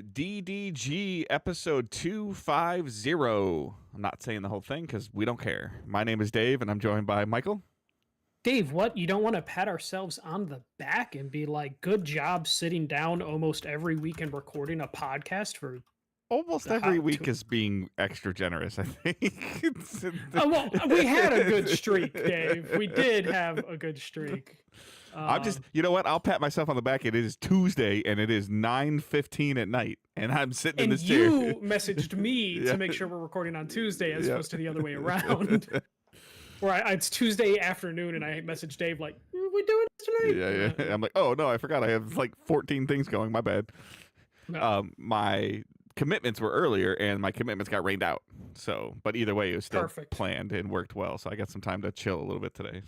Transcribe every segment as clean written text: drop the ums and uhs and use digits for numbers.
DDG episode 250. I'm not saying the whole thing because we don't care. My name is Dave, and I'm joined by Michael. Dave, what? You don't want to pat ourselves on the back and be like, good job sitting down almost every week and recording a podcast for. Almost every week is being extra generous, I think. Well, we had a good streak, Dave. We did have a good streak. I'm just, you know what? I'll pat myself on the back. It is Tuesday, and it is 9:15 at night, and I'm sitting in this chair. And you messaged me to make sure we're recording on Tuesday as opposed to the other way around. Where it's Tuesday afternoon, and I messaged Dave like, "We doing this tonight?" Yeah. I'm like, oh no, I forgot. I have like 14 things going. My bad. No. My commitments were earlier, and my commitments got rained out. So, but either way, it was still Perfect. planned and worked well. So I got some time to chill a little bit today.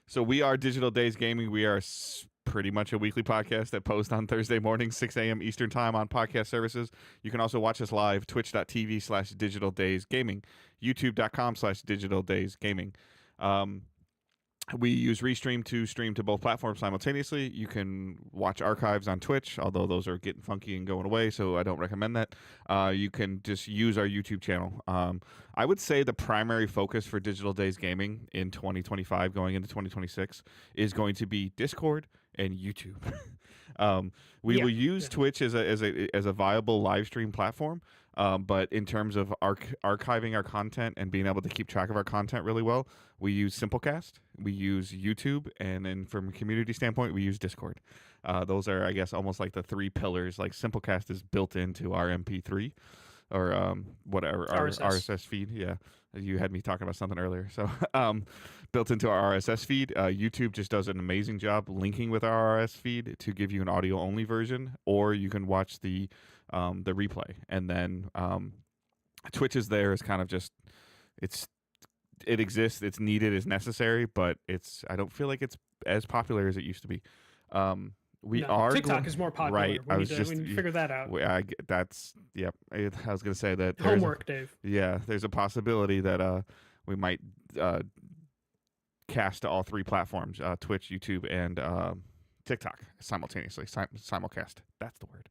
So we are Digital Days Gaming. We are pretty much a weekly podcast that posts on Thursday morning, 6 a.m. Eastern time on podcast services. You can also watch us live, twitch.tv/Digital Days Gaming, youtube.com/Digital Days Gaming. We use Restream to stream to both platforms simultaneously. You can watch archives on Twitch, although those are getting funky and going away, so I don't recommend that. You can just use our YouTube channel. I would say the primary focus for Digital Days Gaming in 2025 going into 2026 is going to be Discord and YouTube. We will use Twitch as a viable live stream platform. But in terms of archiving our content and being able to keep track of our content really well, we use Simplecast, we use YouTube, and then from a community standpoint, we use Discord. Those are, I guess, almost like the three pillars. Like Simplecast is built into our MP3 or whatever, our RSS feed. Yeah, you had me talking about something earlier. So built into our RSS feed. YouTube just does an amazing job linking with our RSS feed to give you an audio-only version, or you can watch the replay. And then Twitch is there as kind of just it exists, it's needed, it's necessary, but I don't feel like it's as popular as it used to be. TikTok is more popular. Right. We need to figure that out. That's yep. I was gonna say that homework, Dave. Yeah, there's a possibility that we might cast to all three platforms, Twitch, YouTube, and TikTok simultaneously. Simulcast. That's the word.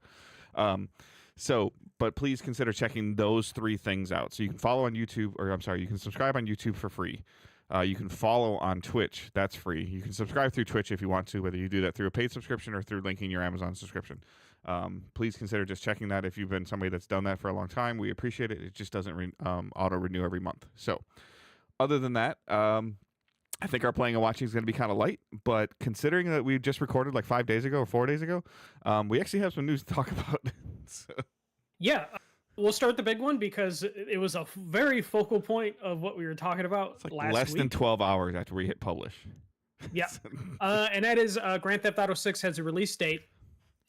But please consider checking those three things out. So you can follow on YouTube, you can subscribe on YouTube for free. You can follow on Twitch. That's free. You can subscribe through Twitch if you want to, whether you do that through a paid subscription or through linking your Amazon subscription. Please consider just checking that if you've been somebody that's done that for a long time. We appreciate it. It just doesn't auto-renew every month. So other than that, I think our playing and watching is going to be kind of light, but considering that we just recorded like 5 days ago or 4 days ago, we actually have some news to talk about. Yeah, we'll start the big one because it was a very focal point of what we were talking about it's like last less week. than 12 hours after we hit publish. Yeah, and that is Grand Theft Auto 6 has a release date,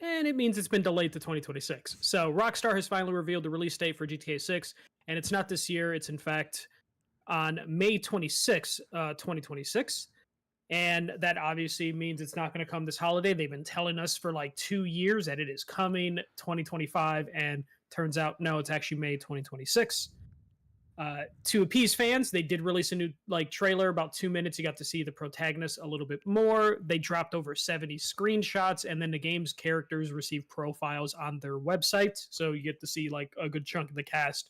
and it means it's been delayed to 2026. So Rockstar has finally revealed the release date for GTA 6, and it's not this year. It's in fact on May 26, 2026. And that obviously means it's not going to come this holiday. They've been telling us for like 2 years that it is coming 2025, and turns out, no, it's actually May 2026. To appease fans, they did release a new trailer, about 2 minutes. You got to see the protagonist a little bit more. They dropped over 70 screenshots, and then the game's characters receive profiles on their website. So you get to see like a good chunk of the cast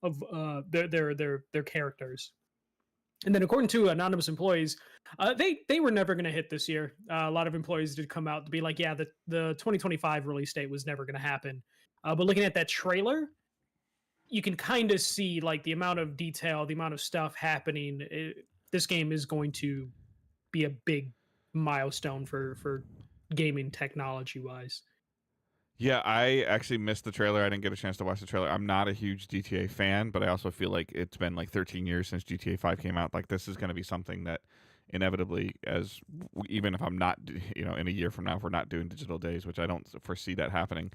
of their characters. And then according to anonymous employees, they were never going to hit this year. A lot of employees did come out to be like, yeah, the 2025 release date was never going to happen. But looking at that trailer, you can kind of see like the amount of detail, the amount of stuff happening. This game is going to be a big milestone for gaming technology wise. Yeah, I actually missed the trailer. I didn't get a chance to watch the trailer. I'm not a huge GTA fan, but I also feel like it's been like 13 years since GTA 5 came out. Like this is going to be something that inevitably, even if I'm not, in a year from now, if we're not doing Digital Days, which I don't foresee that happening,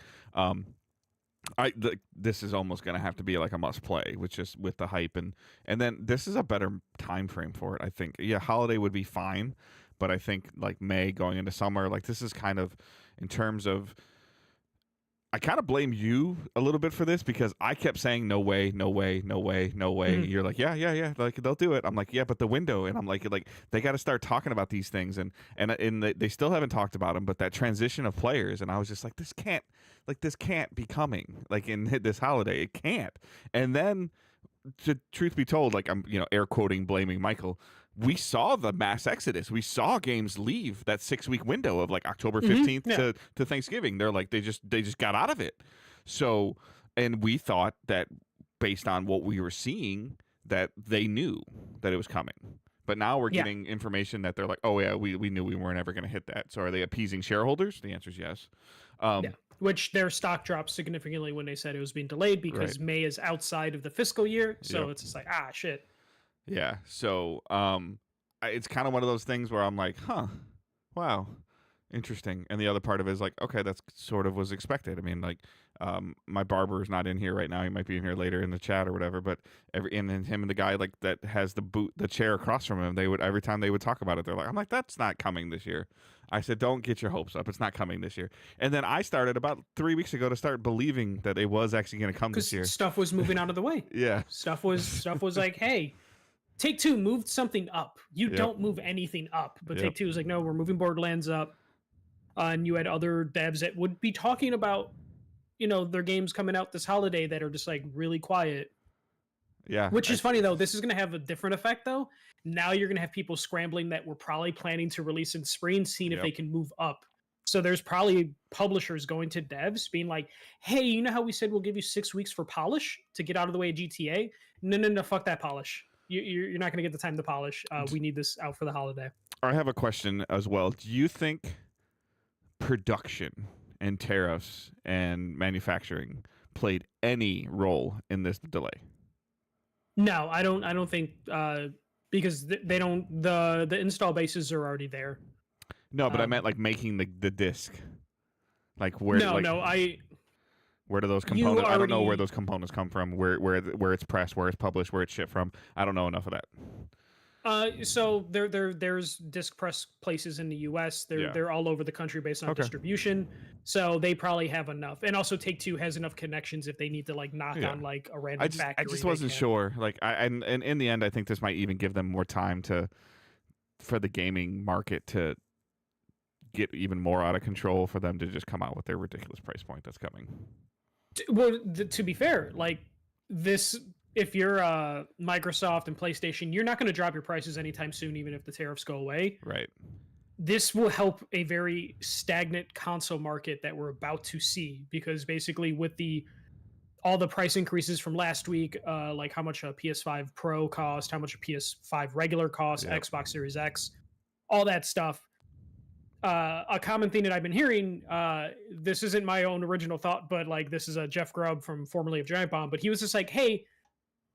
this is almost going to have to be like a must play, which is with the hype and then this is a better time frame for it. I think, yeah, holiday would be fine, but I think like May going into summer, like this is kind of in terms of. I kind of blame you a little bit for this because I kept saying no way, no way, no way, no way. Mhm. You're like, yeah, like they'll do it. I'm like, yeah, but the window, and I'm like they got to start talking about these things, and they still haven't talked about them. But that transition of players, and I was just like, this can't be coming like in this holiday. It can't. And then, to truth be told, like I'm air quoting blaming Michael. We saw the mass exodus. We saw games leave that 6-week window of like October 15th Yeah. to Thanksgiving. They're like they just got out of it. So, and we thought that based on what we were seeing that they knew that it was coming. But now we're Yeah. getting information that they're like, oh yeah, we knew we weren't ever going to hit that. So are they appeasing shareholders? The answer is yes. Yeah. Which their stock dropped significantly when they said it was being delayed because May is outside of the fiscal year. So Yep. it's just like, shit. Yeah. So it's kind of one of those things where I'm like, huh, wow, interesting. And the other part of it is like, okay, that's sort of was expected. I mean, like, my barber is not in here right now. He might be in here later in the chat or whatever. But and him and the guy like that has the chair across from him, they would every time they would talk about it, they're like, I'm like, that's not coming this year. I said, don't get your hopes up. It's not coming this year. And then I started about 3 weeks ago to start believing that it was actually going to come this year. Because stuff was moving out of the way. Yeah. Stuff was like, hey, Take-Two moved something up. You don't move anything up. But Take-Two was like, no, we're moving Borderlands up. And you had other devs that would be talking about, their games coming out this holiday that are just like really quiet. Yeah. Which is funny though. This is going to have a different effect though. Now you're going to have people scrambling that were probably planning to release in spring, seeing if they can move up. So there's probably publishers going to devs being like, hey, you know how we said we'll give you 6 weeks for polish to get out of the way of GTA? No, fuck that polish. You're not going to get the time to polish. We need this out for the holiday. I have a question as well. Do you think production and tariffs and manufacturing played any role in this delay? No, I don't think because they don't the install bases are already there. No, but I meant like making the disc. Like where? Where do those components? I don't know where those components come from. Where it's pressed, where it's published, where it's shipped from. I don't know enough of that. So there's disc press places in the U.S. They're all over the country based on distribution. So they probably have enough, and also Take-Two has enough connections if they need to like knock on like a random factory. I just wasn't sure. Like and in the end, I think this might even give them more time for the gaming market to get even more out of control, for them to just come out with their ridiculous price point that's coming. Well, to be fair, like this. If you're Microsoft and PlayStation, you're not going to drop your prices anytime soon, even if the tariffs go away. Right. This will help a very stagnant console market that we're about to see, because basically with all the price increases from last week, like how much a PS5 Pro cost, how much a PS5 regular cost, Xbox Series X, all that stuff. A common thing that I've been hearing, this isn't my own original thought, but like this is a Jeff Grubb from formerly of Giant Bomb, but he was just like, hey,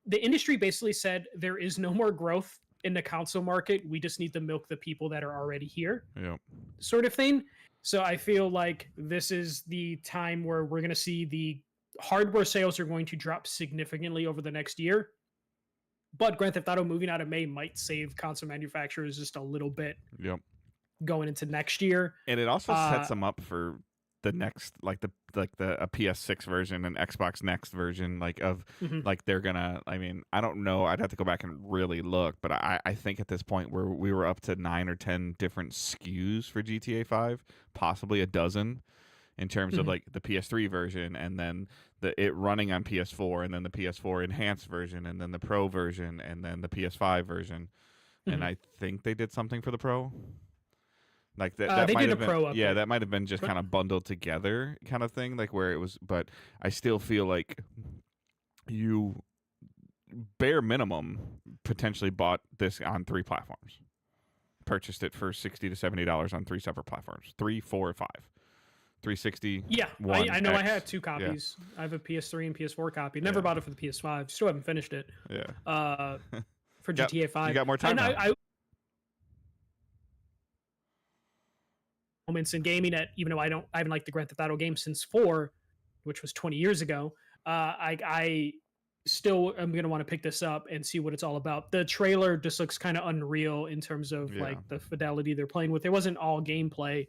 the industry basically said there is no more growth in the console market. We just need to milk the people that are already here, sort of thing. So I feel like this is the time where we're going to see the hardware sales are going to drop significantly over the next year. But Grand Theft Auto moving out of May might save console manufacturers just a little bit going into next year. And it also sets them up for the next, like a PS6 version and Xbox Next version, like of like they're gonna. I mean, I don't know. I'd have to go back and really look, but I think at this point we were up to 9 or 10 different SKUs for GTA 5, possibly a dozen, in terms of like the PS3 version, and then it running on PS4, and then the PS4 enhanced version, and then the Pro version, and then the PS5 version, and I think they did something for the Pro. Like that they might did have a been, Pro update. yeah, that might have been just kind of bundled together kind of thing, like where it was. But I still feel like you, bare minimum, potentially bought this on 3 platforms, purchased it for $60 to $70 on 3 separate platforms, 3, 4, or 5, 360. Yeah, I know. X. I have 2 copies. Yeah. I have a PS3 and PS4 copy. Never bought it for the PS5. Still haven't finished it. Yeah. For GTA 5, you got more time. I moments in gaming that, even though I haven't liked the Grand Theft Auto game since 4, which was 20 years ago, I still am going to want to pick this up and see what it's all about. The trailer just looks kind of unreal in terms of like the fidelity they're playing with. It wasn't all gameplay,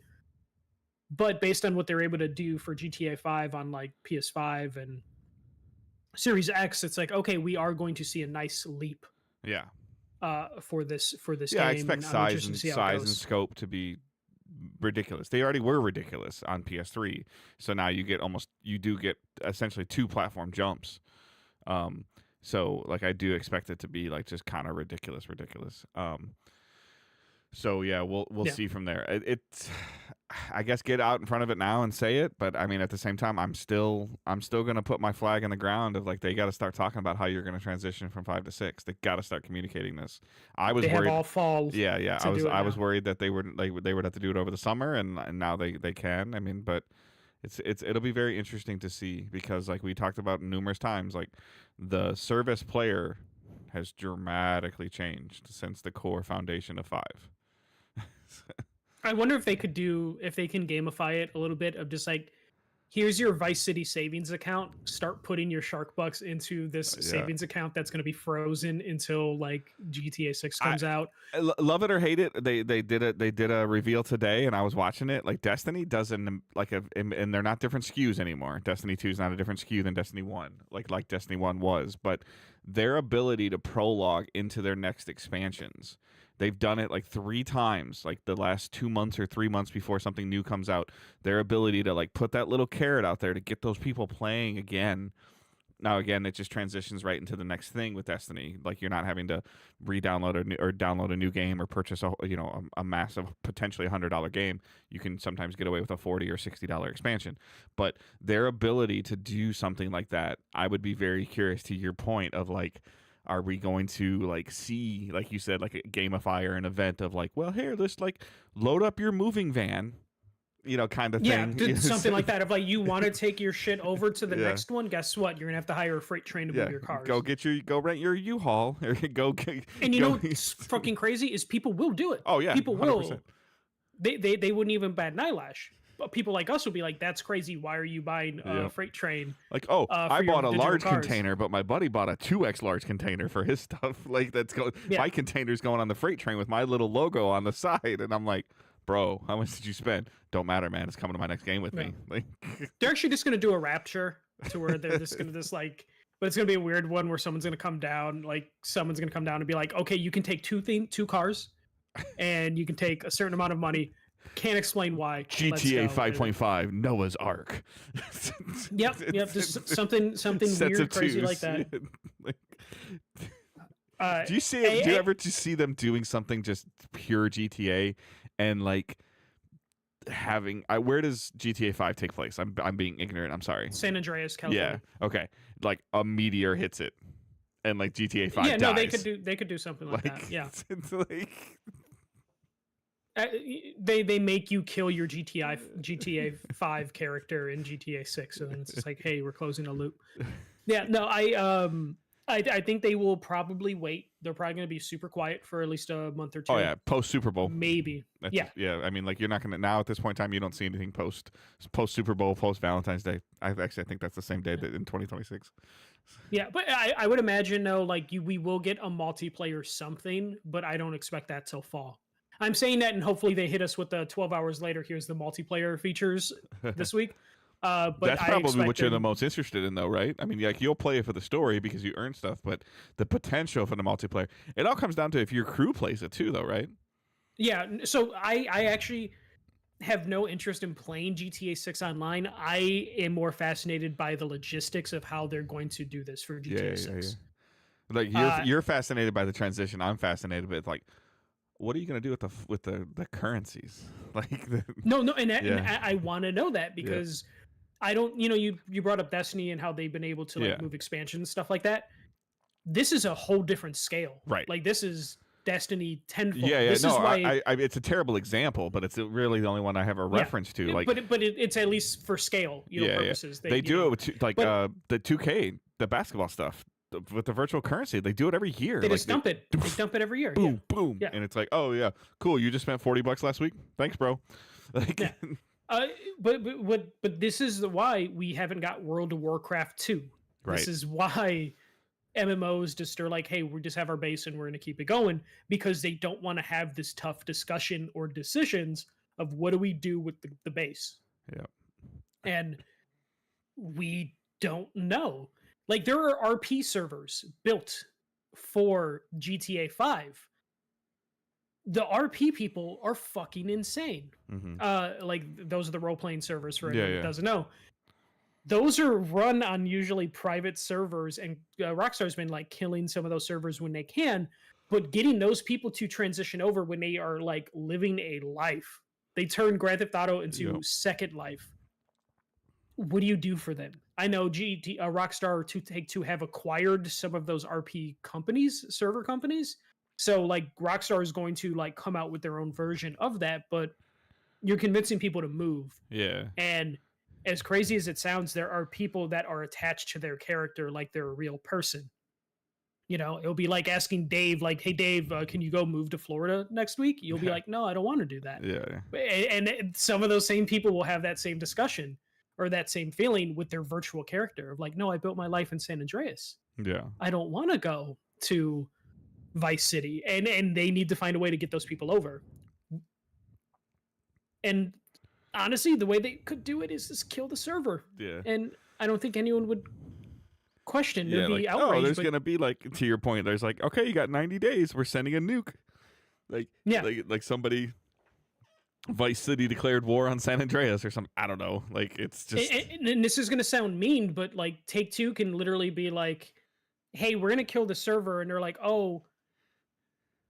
But based on what they're able to do for GTA 5 on like PS5 and Series X, it's like, okay, we are going to see a nice leap Yeah. for this Yeah, game. I expect And I'm size interested and to see how it goes. scope to be ridiculous. They already were ridiculous on PS3, so now you do get essentially 2 platform jumps. So like I do expect it to be like just kind of ridiculous. So yeah, we'll see from there. It's I guess get out in front of it now and say it, but I mean at the same time I'm still gonna put my flag in the ground of like they got to start talking about how you're gonna transition from 5 to 6. They got to start communicating this. I was They worried. have all fall. Yeah. I was worried that they would have to do it over the summer, and now they can. I mean, but it'll be very interesting to see because like we talked about numerous times, like the service player has dramatically changed since the core foundation of 5. I wonder if they can gamify it a little bit of just like, here's your Vice City savings account. Start putting your Shark Bucks into this savings account that's going to be frozen until like GTA 6 comes out. Love it or hate it, they did a reveal today, and I was watching it. Like Destiny doesn't and they're not different SKUs anymore. Destiny 2 is not a different SKU than Destiny 1, like Destiny 1 was, but their ability to prologue into their next expansions. They've done it like 3 times, like the last 2 months or 3 months before something new comes out. Their ability to like put that little carrot out there to get those people playing again. Now, again, it just transitions right into the next thing with Destiny. Like you're not having to re-download or download a new game or purchase a massive, potentially $100 game. You can sometimes get away with a $40 or $60 expansion. But their ability to do something like that, I would be very curious to your point of like, are we going to like see, like you said, like a gamify or an event of like, well, here, let's like load up your moving van, kind of thing. Yeah, something like that. If like you want to take your shit over to the next one, guess what? You're gonna have to hire a freight train to move your cars. Go rent your U-Haul or go. And what's fucking crazy is people will do it. Oh yeah, people 100%. will. They wouldn't even bat an eyelash. But people like us will be like, "That's crazy. Why are you buying a freight train?" Like, I bought a large container, but my buddy bought a 2x large container for his stuff. Like my container's going on the freight train with my little logo on the side, and I'm like, bro, how much did you spend? Don't matter, man. It's coming to my next game with me. Like, they're actually just gonna do a rapture to where they're just gonna but it's gonna be a weird one where someone's gonna come down, and be like, okay, you can take two cars, and you can take a certain amount of money. Can't explain why. GTA 5.5 Noah's Ark. Yep. Just something weird, crazy like that. Do you see? Do you ever just see them doing something just pure GTA and like having? Where does GTA 5 take place? I'm being ignorant. I'm sorry. San Andreas, California. Yeah. Okay. Like a meteor hits it, and like GTA 5. Yeah. dies. No, they could do something like that. Yeah. It's like. They make you kill your GTA 5 character in GTA 6, and then it's just like, hey, we're closing a loop. Yeah, no, I think they will probably wait. They're probably going to be super quiet for at least a month or 2. Oh yeah, post Super Bowl, maybe. Yeah. I mean, like you're not gonna now at this point in time. You don't see anything post Super Bowl, post Valentine's Day. I think that's the same day that in 2026. Yeah, but I would imagine though, like we will get a multiplayer something, but I don't expect that till fall. I'm saying that, and hopefully they hit us with the 12 hours later. Here's the multiplayer features this week. But that's probably what you're the most interested in, though, right? I mean, like you'll play it for the story because you earn stuff, but the potential for the multiplayer, it all comes down to if your crew plays it too, though, right? Yeah. So I actually have no interest in playing GTA 6 online. I am more fascinated by the logistics of how they're going to do this for GTA 6. Yeah. Like you're fascinated by the transition. I'm fascinated with like, what are you going to do with the currencies? Like no, and I want to know that because I don't. You brought up Destiny and how they've been able to move expansions and stuff like that. This is a whole different scale, right? Like this is Destiny tenfold. Yeah. This is why it's a terrible example, but it's really the only one I have a reference to. Like, but it's at least for scale, purposes. They do it with the 2K, the basketball stuff. With the virtual currency, they do it every year. They just dump it. They dump it every year. Boom, boom, and it's like, oh yeah, cool. You just spent $40 last week. Thanks, bro. Like, but this is why we haven't got World of Warcraft 2. Right. This is why MMOs just are like, hey, we just have our base and we're going to keep it going because they don't want to have this tough discussion or decisions of what do we do with the base. Yeah. And we don't know. Like there are RP servers built for GTA 5. The RP people are fucking insane. Mm-hmm. Like those are the role playing servers for Yeah, anyone that yeah. doesn't know. Those are run on usually private servers, and Rockstar's been like killing some of those servers when they can, but getting those people to transition over when they are like living a life, they turn Grand Theft Auto into Yep. Second Life. What do you do for them? I know Rockstar to Take Two have acquired some of those RP companies, server companies. So like Rockstar is going to like come out with their own version of that, but you're convincing people to move. Yeah. And as crazy as it sounds, there are people that are attached to their character like they're a real person. You know, it'll be like asking Dave, like, "Hey, Dave, can you go move to Florida next week?" You'll be like, "No, I don't want to do that." Yeah. And some of those same people will have that same discussion or that same feeling with their virtual character of like, "No, I built my life in San Andreas. Yeah. I don't want to go to Vice City," and they need to find a way to get those people over. And honestly, the way they could do it is just kill the server. Yeah. And I don't think anyone would question. Yeah, It'd be like, outraged. there's but gonna be like, to your point, there's like, okay, you got 90 days. We're sending a nuke. Like, Yeah. like somebody, Vice City declared war on San Andreas or something. I don't know. Like, it's just, and this is gonna sound mean, but like Take Two can literally be like, "Hey, we're gonna kill the server," and they're like, "Oh,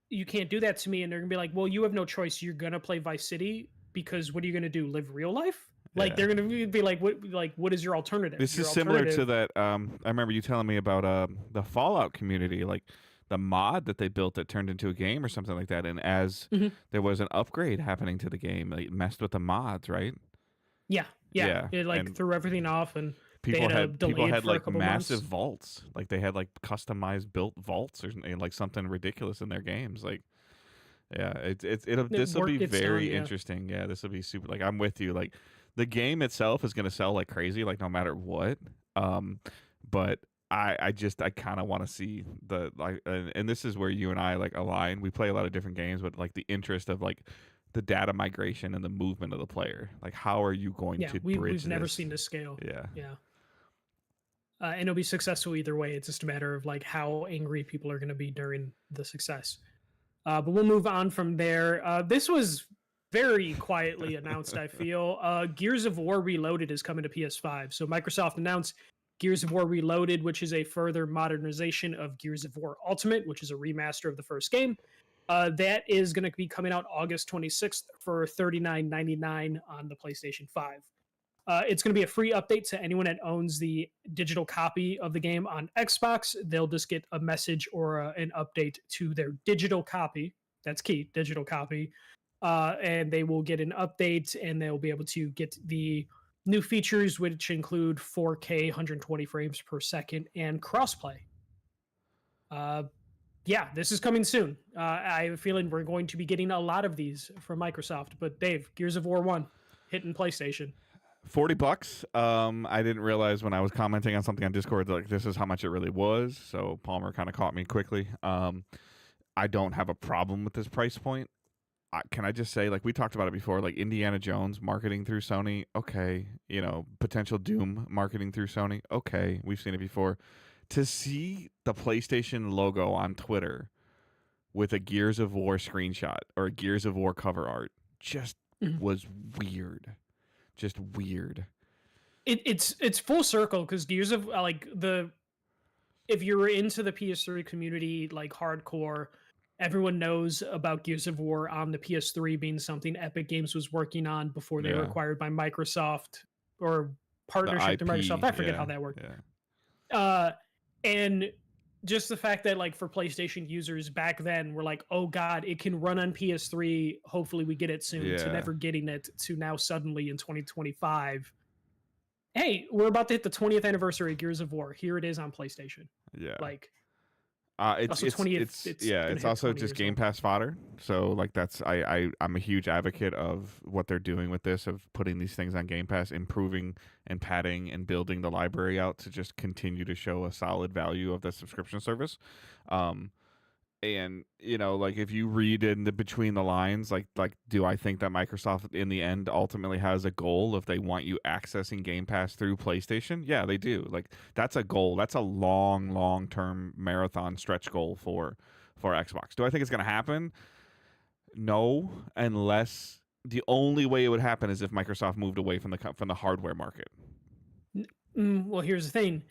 you can't do that to me," and they're gonna be like, "Well, you have no choice. You're gonna play Vice City because what are you gonna do? Live real life?" Like Yeah. they're gonna be like, what is your alternative?" this Your is similar to alternative- that. I remember you telling me about the Fallout community, like the mod that they built that turned into a game or something like that. And as Mhm. there was an upgrade happening to the game, like, it messed with the mods, right? Yeah, Yeah, it like and threw everything off, and People had to had delay people it had for a like couple massive months. vaults, like they had like customized built vaults or like something ridiculous in their games. Like, yeah, this will be gets very done, yeah. interesting. Yeah, this will be super. Like, I'm with you. Like, the game itself is going to sell like crazy, like no matter what. But I kind of want to see the like, and this is where you and I like align. We play a lot of different games, but like the interest of like the data migration and the movement of the player. Like, how are you going Yeah, to we've bridge never this? seen this scale. Yeah. Yeah. And it'll be successful either way. It's just a matter of like how angry people are going to be during the success. But we'll move on from there. This was very quietly announced, I feel. Gears of War Reloaded is coming to PS5. So Microsoft announced Gears of War Reloaded, which is a further modernization of Gears of War Ultimate, which is a remaster of the first game. That is going to be coming out August 26th for $39.99 on the PlayStation 5. It's going to be a free update to anyone that owns the digital copy of the game on Xbox. They'll just get a message or an update to their digital copy. That's key, digital copy. And they will get an update, and they'll be able to get the new features, which include 4K, 120 frames per second, and crossplay. Yeah, this is coming soon. I have a feeling we're going to be getting a lot of these from Microsoft. But Dave, Gears of War 1 hitting PlayStation. $40. I didn't realize when I was commenting on something on Discord that, like, this is how much it really was. So Palmer kind of caught me quickly. I don't have a problem with this price point. Can I just say, like, we talked about it before, like Indiana Jones marketing through Sony, okay. You know, potential Doom marketing through Sony, okay. We've seen it before. To see the PlayStation logo on Twitter with a Gears of War screenshot or a Gears of War cover art just was weird. Just weird. It's full circle because Gears of if you're into the PS3 community like hardcore, everyone knows about Gears of War on the PS3 being something Epic Games was working on before they were acquired by Microsoft or partnership to Microsoft. I forget how that worked. And just the fact that like for PlayStation users back then were like, oh God, it can run on PS3. Hopefully we get it soon. To never getting it to now suddenly in 2025. Hey, we're about to hit the 20th anniversary of Gears of War. Here it is on PlayStation. Yeah. Like it's also just Game Pass fodder. So like I'm a huge advocate of what they're doing with this, of putting these things on Game Pass, improving and padding and building the library out to just continue to show a solid value of the subscription service. And like if you read in the between the lines, like do I think that Microsoft in the end ultimately has a goal if they want you accessing Game Pass through PlayStation? Yeah, they do. Like that's a goal. That's a long term marathon stretch goal for Xbox. Do I think it's going to happen? No, unless the only way it would happen is if Microsoft moved away from the hardware market. Well, here's the thing.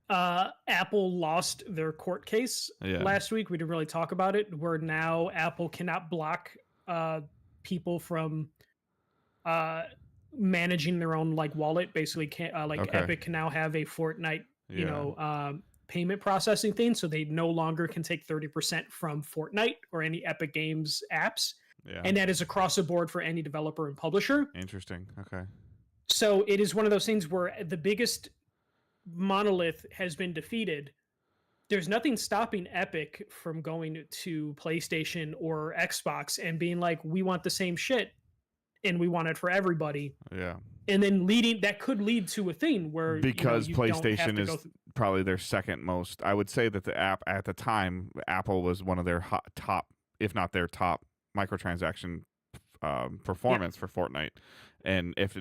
Apple lost their court case last week. We didn't really talk about it. Where now Apple cannot block people from managing their own like wallet. Basically, can't Epic can now have a Fortnite, payment processing thing, so they no longer can take 30% from Fortnite or any Epic Games apps. Yeah. And that is across the board for any developer and publisher. Interesting. Okay. So it is one of those things where the biggest monolith has been defeated. There's nothing stopping Epic from going to PlayStation or Xbox and being like, we want the same shit and we want it for everybody. Yeah. And then that could lead to a thing where because PlayStation is probably their second most. I would say that the app at the time, Apple was one of their top, if not their top, microtransaction performance for Fortnite. And if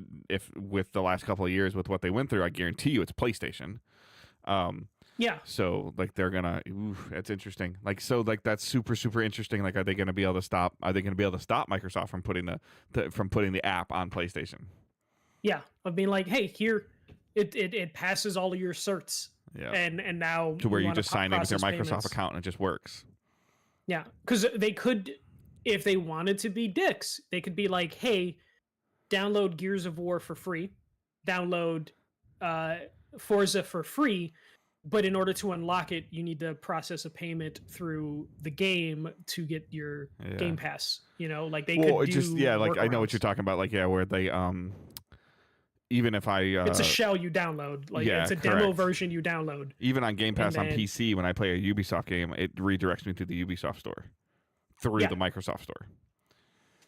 with the last couple of years with what they went through, I guarantee you it's PlayStation. So like they're gonna. That's interesting. Like so like that's super interesting. Like are they gonna be able to stop? Are they gonna be able to stop Microsoft from putting the app on PlayStation? Yeah, of being like, hey, here it passes all of your certs. Yeah. And now to where you just sign in with your Microsoft account and it just works. Yeah, because they could, if they wanted to be dicks, they could be like, hey, download Gears of War for free, download Forza for free, but in order to unlock it, you need to process a payment through the game to get your Game Pass. Like they could do like I know what you're talking about. Like where they even if I it's a shell you download, like it's a demo version you download. Even on Game Pass on PC, when I play a Ubisoft game, it redirects me to the Ubisoft store through the Microsoft store.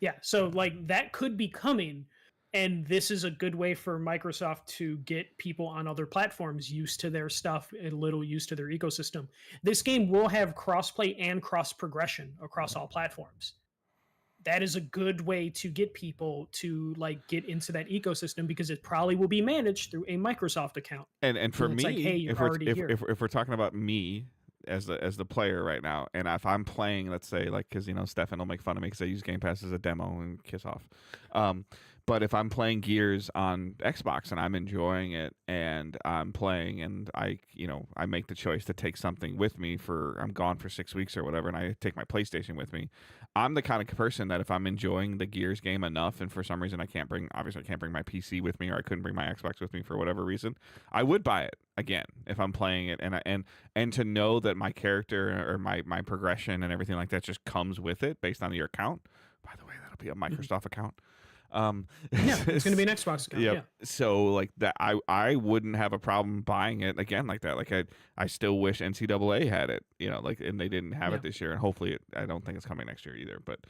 Yeah, so like that could be coming. And this is a good way for Microsoft to get people on other platforms used to their stuff and a little used to their ecosystem. This game will have crossplay and cross progression across all platforms. That is a good way to get people to like get into that ecosystem because it probably will be managed through a Microsoft account. And for me, like, hey, if we're talking about me as the player right now, and if I'm playing, let's say, like, because Stefan will make fun of me because I use Game Pass as a demo and kiss off. But if I'm playing Gears on Xbox and I'm enjoying it and I'm playing and I make the choice to take something with me I'm gone for 6 weeks or whatever, and I take my PlayStation with me, I'm the kind of person that if I'm enjoying the Gears game enough and for some reason I can't bring my PC with me or I couldn't bring my Xbox with me for whatever reason, I would buy it again if I'm playing it and to know that my character or my progression and everything like that just comes with it based on your account. By the way, that'll be a Microsoft account. It's gonna be an Xbox account. Yep. Yeah. So like that, I wouldn't have a problem buying it again like that. Like I still wish NCAA had it, and they didn't have it this year, and hopefully I don't think it's coming next year either. But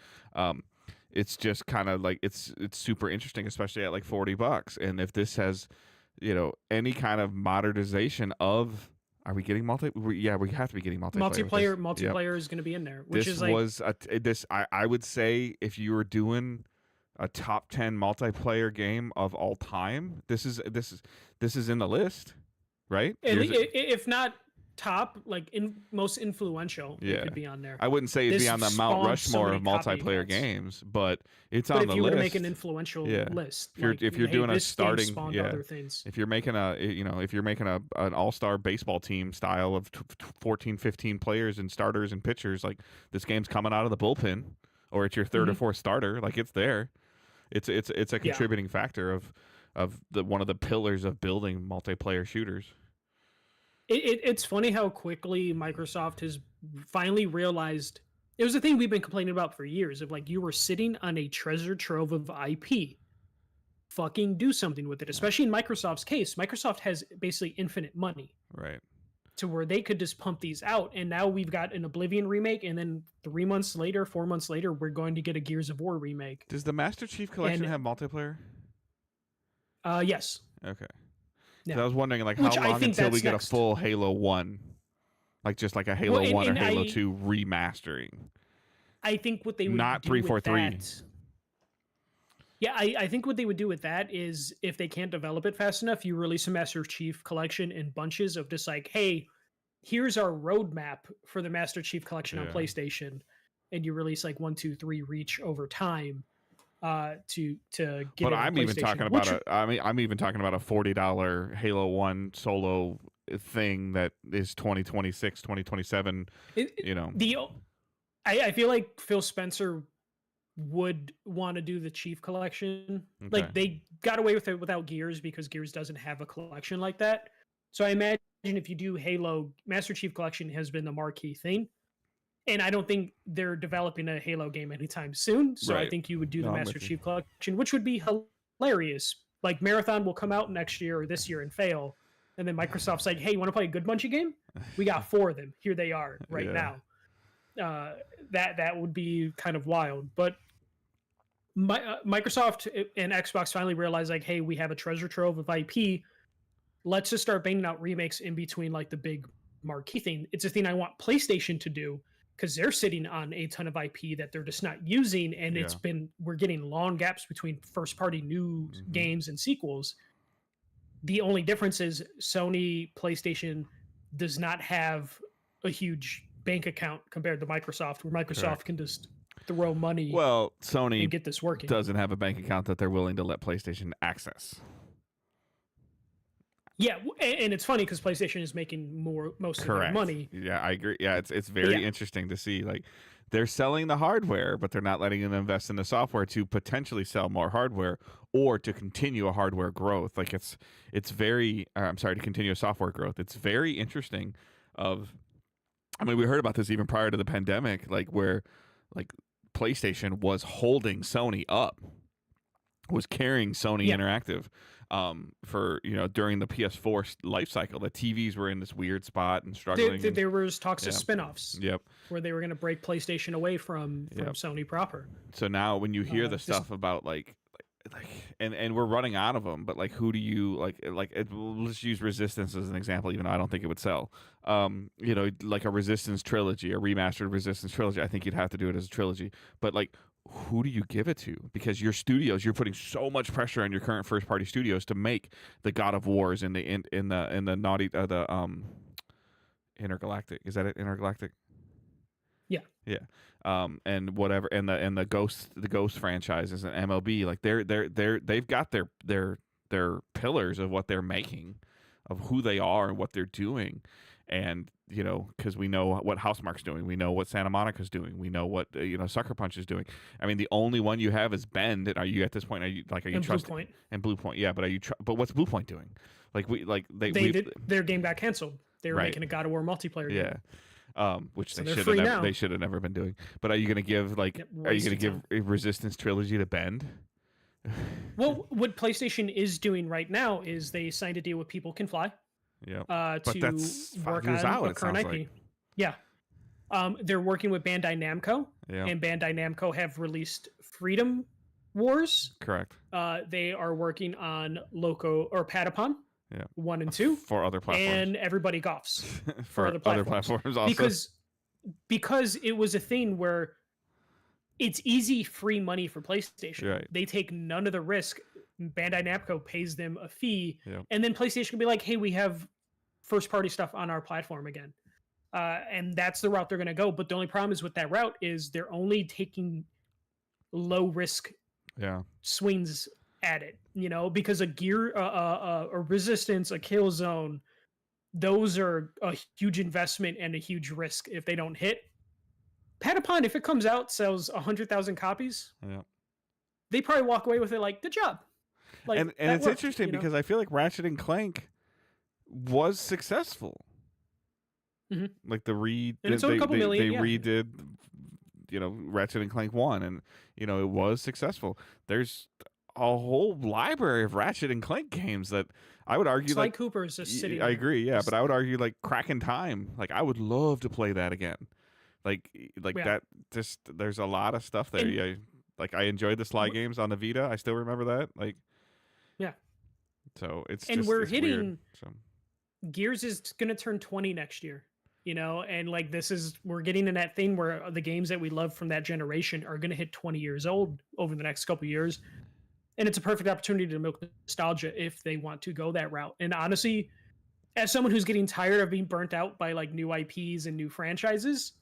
it's just kind of like it's super interesting, especially at like $40. And if this has, any kind of modernization of. Are we getting we have to be getting multiplayer. Multiplayer is going to be in there. Which I would say if you were doing a top 10 multiplayer game of all time, this is in the list, right? If not top, like most influential, it could be on there. I wouldn't say it'd be on the Mount Rushmore of multiplayer games, but it's on the list. If you were to make an influential list, if you're doing a starting, other things. If you're making an all-star baseball team style of 14, 15 players and starters and pitchers, like this game's coming out of the bullpen, or it's your third or fourth starter, like it's there. It's a contributing factor of one of the pillars of building multiplayer shooters. It's funny how quickly Microsoft has finally realized it was a thing we've been complaining about for years of like you were sitting on a treasure trove of IP. Fucking do something with it, especially in Microsoft's case. Microsoft has basically infinite money. Right. To where they could just pump these out. And now we've got an Oblivion remake, and then 4 months later, we're going to get a Gears of War remake. Does the Master Chief Collection have multiplayer? Yes. Okay. Yeah. I was wondering, like, how long until we get a full Halo 1 Like just like a Halo Well, 1 or and Halo 2 remastering. I think what they would Not do 343. with that. Yeah, I think what they would do with that is if they can't develop it fast enough, you release a Master Chief Collection in bunches of just like, hey, here's our roadmap for the Master Chief Collection on Yeah. PlayStation, and you release like 1, 2, 3 Reach over time to get But it on I'm even PlayStation, talking which- about I'm even talking about a $40 Halo 1 solo thing that is 2026, 2027, you know. I feel like Phil Spencer would want to do the Chief Collection. Okay. Like they got away with it without Gears because Gears doesn't have a collection like that. So I imagine if you do Halo, Master Chief Collection has been the marquee thing. And I don't think they're developing a Halo game anytime soon. So I Right. think you would do No, the I'm Master with you. Chief Collection, which would be hilarious. Like Marathon will come out next year or this year and fail. And then Microsoft's like, hey, you want to play a good Bungie game? We got 4 of them. Here they are right Yeah. now. That would be kind of wild. But Microsoft and Xbox finally realized, like, hey, we have a treasure trove of IP. Let's just start banging out remakes in between like the big marquee thing. It's a thing I want PlayStation to do because they're sitting on a ton of IP that they're just not using, and we're getting long gaps between first party new games and sequels. The only difference is Sony PlayStation does not have a huge bank account compared to Microsoft, where Microsoft can just throw money Well, Sony and get this working. doesn't have a bank account that they're willing to let PlayStation access. Yeah, and it's funny because PlayStation is making most of their money. Yeah, I agree. Yeah, it's very interesting to see. Like, they're selling the hardware, but they're not letting them invest in the software to potentially sell more hardware or to continue a hardware growth. Like, it's very. I'm sorry, to continue a software growth. It's very interesting. I mean, we heard about this even prior to the pandemic, like where, like, PlayStation was holding Sony up, was carrying Sony Interactive. For during the PS4 life cycle, the TVs were in this weird spot and struggling. There was talks of spin-offs. Yep. Where they were going to break PlayStation away from Sony proper. So now when you hear the stuff about like and we're running out of them, but like who do you let's use Resistance as an example, even though I don't think it would sell. Like a Resistance trilogy, a remastered Resistance trilogy. I think you'd have to do it as a trilogy, but like, who do you give it to? Because your studios, you're putting so much pressure on your current first party studios to make the God of Wars in the naughty Intergalactic. Is that it? Intergalactic? Yeah. Yeah. And whatever, and the Ghost franchises and MLB, like they've got their pillars of what they're making, of who they are and what they're doing. And because we know what Housemarque's doing, we know what Santa Monica's doing, we know what Sucker Punch is doing. I mean, the only one you have is Bend. And are you at this point? Are you trusting? Bluepoint. And Bluepoint, yeah. But but what's Bluepoint doing? Their game got canceled. They were making a God of War multiplayer game. Yeah. Which So they should have never been doing. But are you going to give are you going to give a Resistance trilogy to Bend? Well, what PlayStation is doing right now is they signed a deal with People Can Fly. Yeah. To that's 5 work years on out, a current IP. Like. Yeah. They're working with Bandai Namco. Yeah. And Bandai Namco have released Freedom Wars. Correct. They are working on Loco or Patapon. Yeah. 1 and 2 for other platforms, and Everybody Golfs for other platforms also. Because it was a thing where it's easy free money for PlayStation. Right. They take none of the risk. Bandai Namco pays them a fee, Yeah. and then PlayStation can be like, "Hey, we have first party stuff on our platform again," and that's the route they're going to go. But the only problem is with that route is they're only taking low risk swings at it, because a Resistance, a Killzone, those are a huge investment and a huge risk if they don't hit. Patapon, if it comes out, sells 100,000 copies. Yeah. They probably walk away with it like, good job. Like, and it's interesting because I feel like Ratchet and Clank was successful. Mm-hmm. Like they redid, Ratchet and Clank 1, and it was successful. There's a whole library of Ratchet and Clank games that I would argue Sly Cooper is just sitting. I agree, yeah, but I would argue like Crack in Time. Like I would love to play that again. Like that. Just there's a lot of stuff there. I enjoyed the Sly games on the Vita. I still remember that. Like, yeah. So it's and just, we're it's hitting. weird, so. Gears is going to turn 20 next year. and like we're getting in that thing where the games that we love from that generation are going to hit 20 years old over the next couple years. And it's a perfect opportunity to milk nostalgia if they want to go that route. And honestly, as someone who's getting tired of being burnt out by like new IPs and new franchises,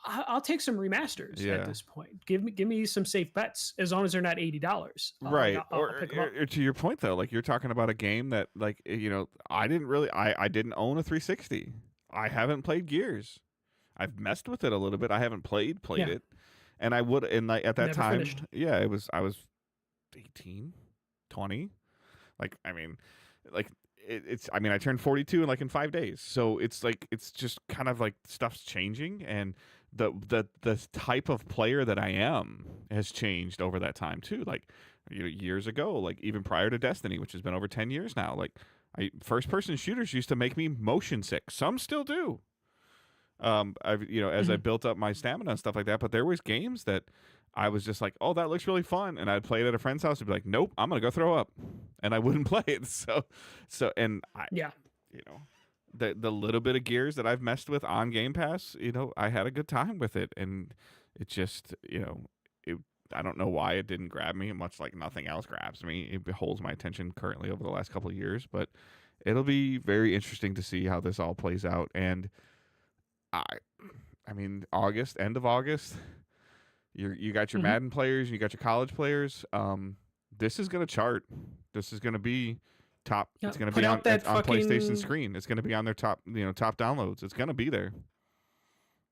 I'll take some remasters at this point. Give me some safe bets as long as they're not $80. Right. I'll pick them up. Or to your point though, like you're talking about a game that like I didn't own a 360. I haven't played Gears. I've messed with it a little bit. I haven't played it, and I would. And like at that Never time, finished. I was 18, 20. Like I mean, like. I turned 42 in 5 days. So it's just kind of like stuff's changing, and the type of player that I am has changed over that time too. Like years ago, like even prior to Destiny, which has been over 10 years now, like first person shooters used to make me motion sick. Some still do. As I built up my stamina and stuff like that, but there was games that I was just like, oh, that looks really fun. And I'd play it at a friend's house and be like, nope, I'm going to go throw up. And I wouldn't play it. The little bit of Gears that I've messed with on Game Pass, I had a good time with it. And it just, I don't know why it didn't grab me, much like nothing else grabs me. It holds my attention currently over the last couple of years, but it'll be very interesting to see how this all plays out. And August, end of August, you got your Madden players, you got your college players. This is going to chart. This is going to be top. It's going to be on PlayStation screen. It's going to be on their top downloads. It's going to be there.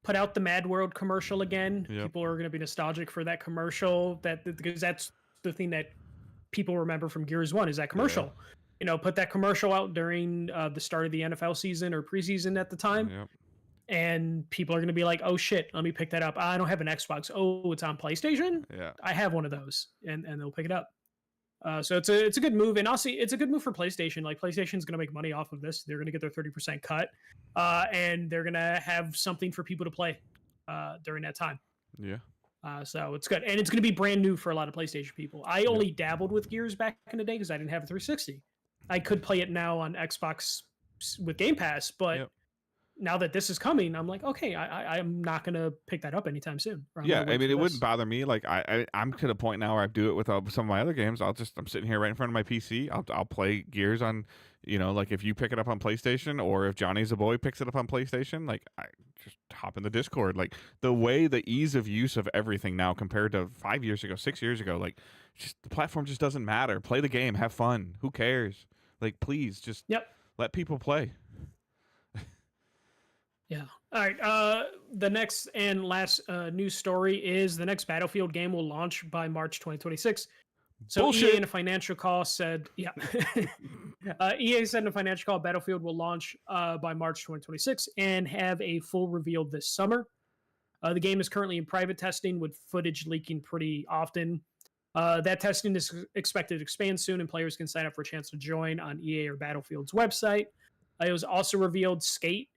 Put out the Mad World commercial again. Yep. People are going to be nostalgic for that commercial. Because that's the thing that people remember from Gears 1 is that commercial. Yeah. Put that commercial out during the start of the NFL season or preseason at the time. Yep. And people are going to be like, oh shit, let me pick that up. I don't have an Xbox. Oh, it's on PlayStation? Yeah. I have one of those. And they'll pick it up. So it's a good move. And also it's a good move for PlayStation. Like PlayStation's going to make money off of this. They're going to get their 30% cut. And they're going to have something for people to play during that time. Yeah. So it's good. And it's going to be brand new for a lot of PlayStation people. I only dabbled with Gears back in the day because I didn't have a 360. I could play it now on Xbox with Game Pass, but now that this is coming, I'm like, okay, I'm not going to pick that up anytime soon. Yeah, it wouldn't bother me. Like I'm to the point now where I do it with some of my other games. I'm sitting here right in front of my PC. I'll play Gears on, like if you pick it up on PlayStation or if Johnny's a boy picks it up on PlayStation, like I just hop in the Discord. Like the ease of use of everything now compared to 5 years ago, 6 years ago, like just the platform just doesn't matter. Play the game, have fun. Who cares? Like please just let people play. Yeah. All right. The next and last news story is the next Battlefield game will launch by March 2026. So Bullshit. EA in a financial call said, EA said in a financial call, Battlefield will launch by March 2026 and have a full reveal this summer. The game is currently in private testing with footage leaking pretty often. That testing is expected to expand soon, and players can sign up for a chance to join on EA or Battlefield's website. It was also revealed Skate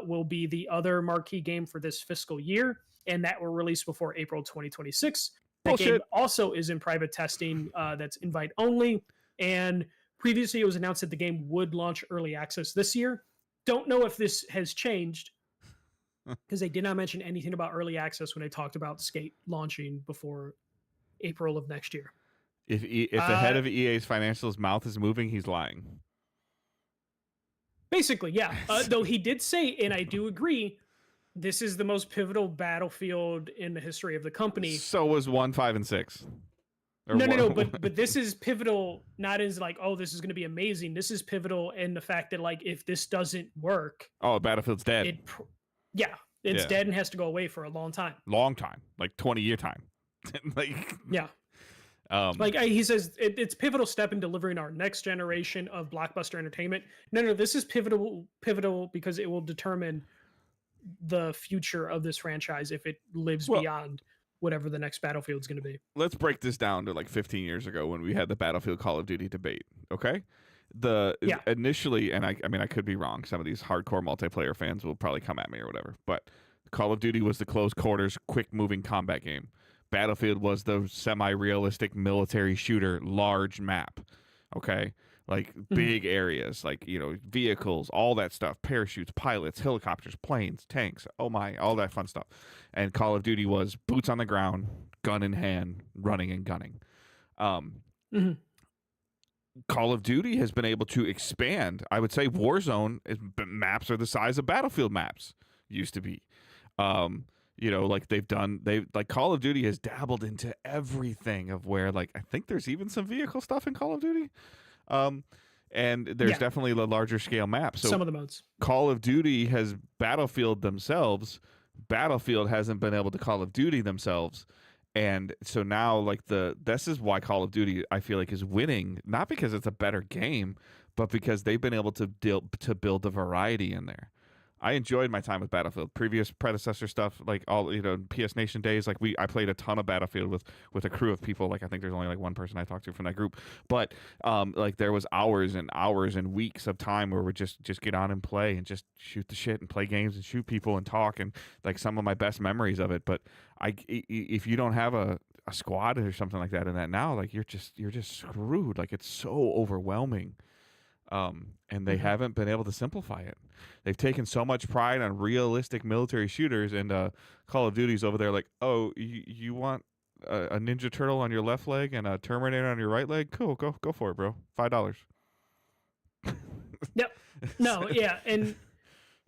will be the other marquee game for this fiscal year, and that will release before April 2026. That game also is in private testing. That's invite only, and previously it was announced that the game would launch early access this year. Don't know if this has changed because they did not mention anything about early access when they talked about Skate launching before April of next year. If the head of EA's financials mouth is moving, he's lying. Basically, yeah. Though he did say, and I do agree, this is the most pivotal Battlefield in the history of the company. So was 1, 5, and 6. No. But this is pivotal, not as like, oh, this is going to be amazing. This is pivotal in the fact that like, if this doesn't work, Battlefield's dead. It's dead and has to go away for a long time. Long time, like 20-year time. He says it's pivotal step in delivering our next generation of blockbuster entertainment. No, this is pivotal because it will determine the future of this franchise if it lives beyond whatever the next Battlefield is going to be. Let's break this down to like 15 years ago when we had the Battlefield Call of Duty debate. Okay, initially, and I could be wrong. Some of these hardcore multiplayer fans will probably come at me or whatever, but Call of Duty was the close quarters, quick moving combat game. Battlefield was the semi-realistic military shooter, large map. Okay, like big areas, like vehicles, all that stuff, parachutes, pilots, helicopters, planes, tanks, oh my, all that fun stuff. And Call of Duty was boots on the ground, gun in hand, running and gunning. Mhm. Call of Duty has been able to expand. I would say Warzone maps are the size of Battlefield maps used to be. Like like Call of Duty has dabbled into everything of where, like, I think there's even some vehicle stuff in Call of Duty. And there's definitely a larger scale map. So some of the modes. Call of Duty has Battlefield themselves. Battlefield hasn't been able to Call of Duty themselves. And so now, like, this is why Call of Duty, I feel like, is winning, not because it's a better game, but because they've been able to build a variety in there. I enjoyed my time with Battlefield. Previous predecessor stuff, like all PS Nation days, like I played a ton of Battlefield with a crew of people. Like, I think there's only like one person I talked to from that group, but like there was hours and hours and weeks of time where we just get on and play and just shoot the shit and play games and shoot people and talk, and like some of my best memories of it. But if you don't have a squad or something like that in that now, like you're just screwed. Like, it's so overwhelming. And they haven't been able to simplify it. They've taken so much pride on realistic military shooters, and Call of Duty's over there like, oh, you want a Ninja Turtle on your left leg and a Terminator on your right leg? Cool, go for it, bro. $5. Yep. No, yeah, and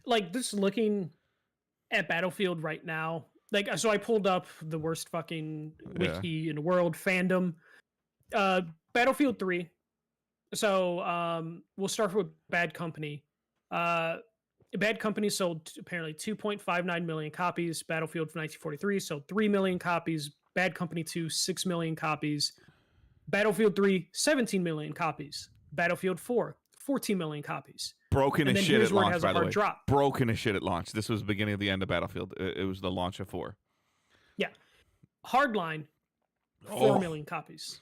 like just looking at Battlefield right now, like, so I pulled up the worst fucking wiki in the world, fandom. Battlefield 3. So we'll start with Bad Company. Bad Company sold apparently 2.59 million copies. Battlefield 1943 sold 3 million copies. Bad Company 2, 6 million copies. Battlefield 3, 17 million copies. Battlefield 4, 14 million copies. Broken as shit at launch, by the way. Drop. Broken as shit at launch. This was the beginning of the end of Battlefield. It was the launch of 4. Yeah. Hardline, 4 million copies.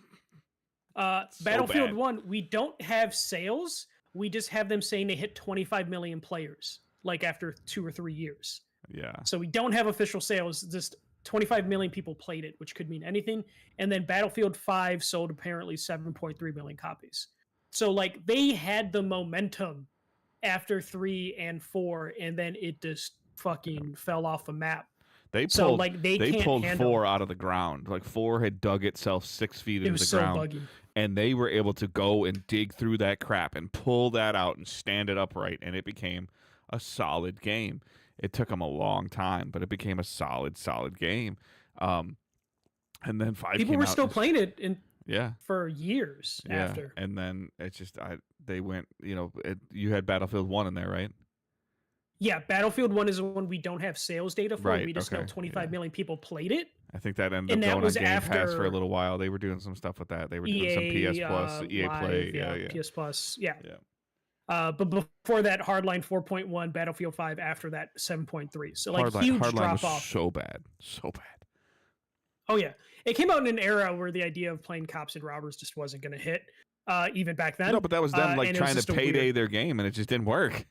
Battlefield 1, we don't have sales. We just have them saying they hit 25 million players, like after 2 or 3 years. Yeah. So we don't have official sales. Just 25 million people played it, which could mean anything. And then Battlefield 5 sold apparently 7.3 million copies. So, like, they had the momentum after 3 and 4, and then it just fucking fell off the map. They pulled 4 out of the ground. Like, 4 had dug itself 6 feet into the ground. Buggy. And they were able to go and dig through that crap and pull that out and stand it upright, and it became a solid game. It took them a long time, but it became a solid game. And then 5 people were still playing it for years after. And then it's just they went. You had Battlefield 1 in there, right? Yeah, Battlefield 1 is the one we don't have sales data for. Right, we just know 25 million people played it. I think that ended up going on Game Pass for a little while. They were doing some stuff with that. They were doing some PS Plus, EA Live, Play. PS Plus, yeah. But before that, Hardline 4.1, Battlefield 5 after that 7.3. So, like, huge drop off. So bad. Oh, yeah. It came out in an era where the idea of playing cops and robbers just wasn't going to hit, even back then. No, but that was them trying to payday their game, and it just didn't work.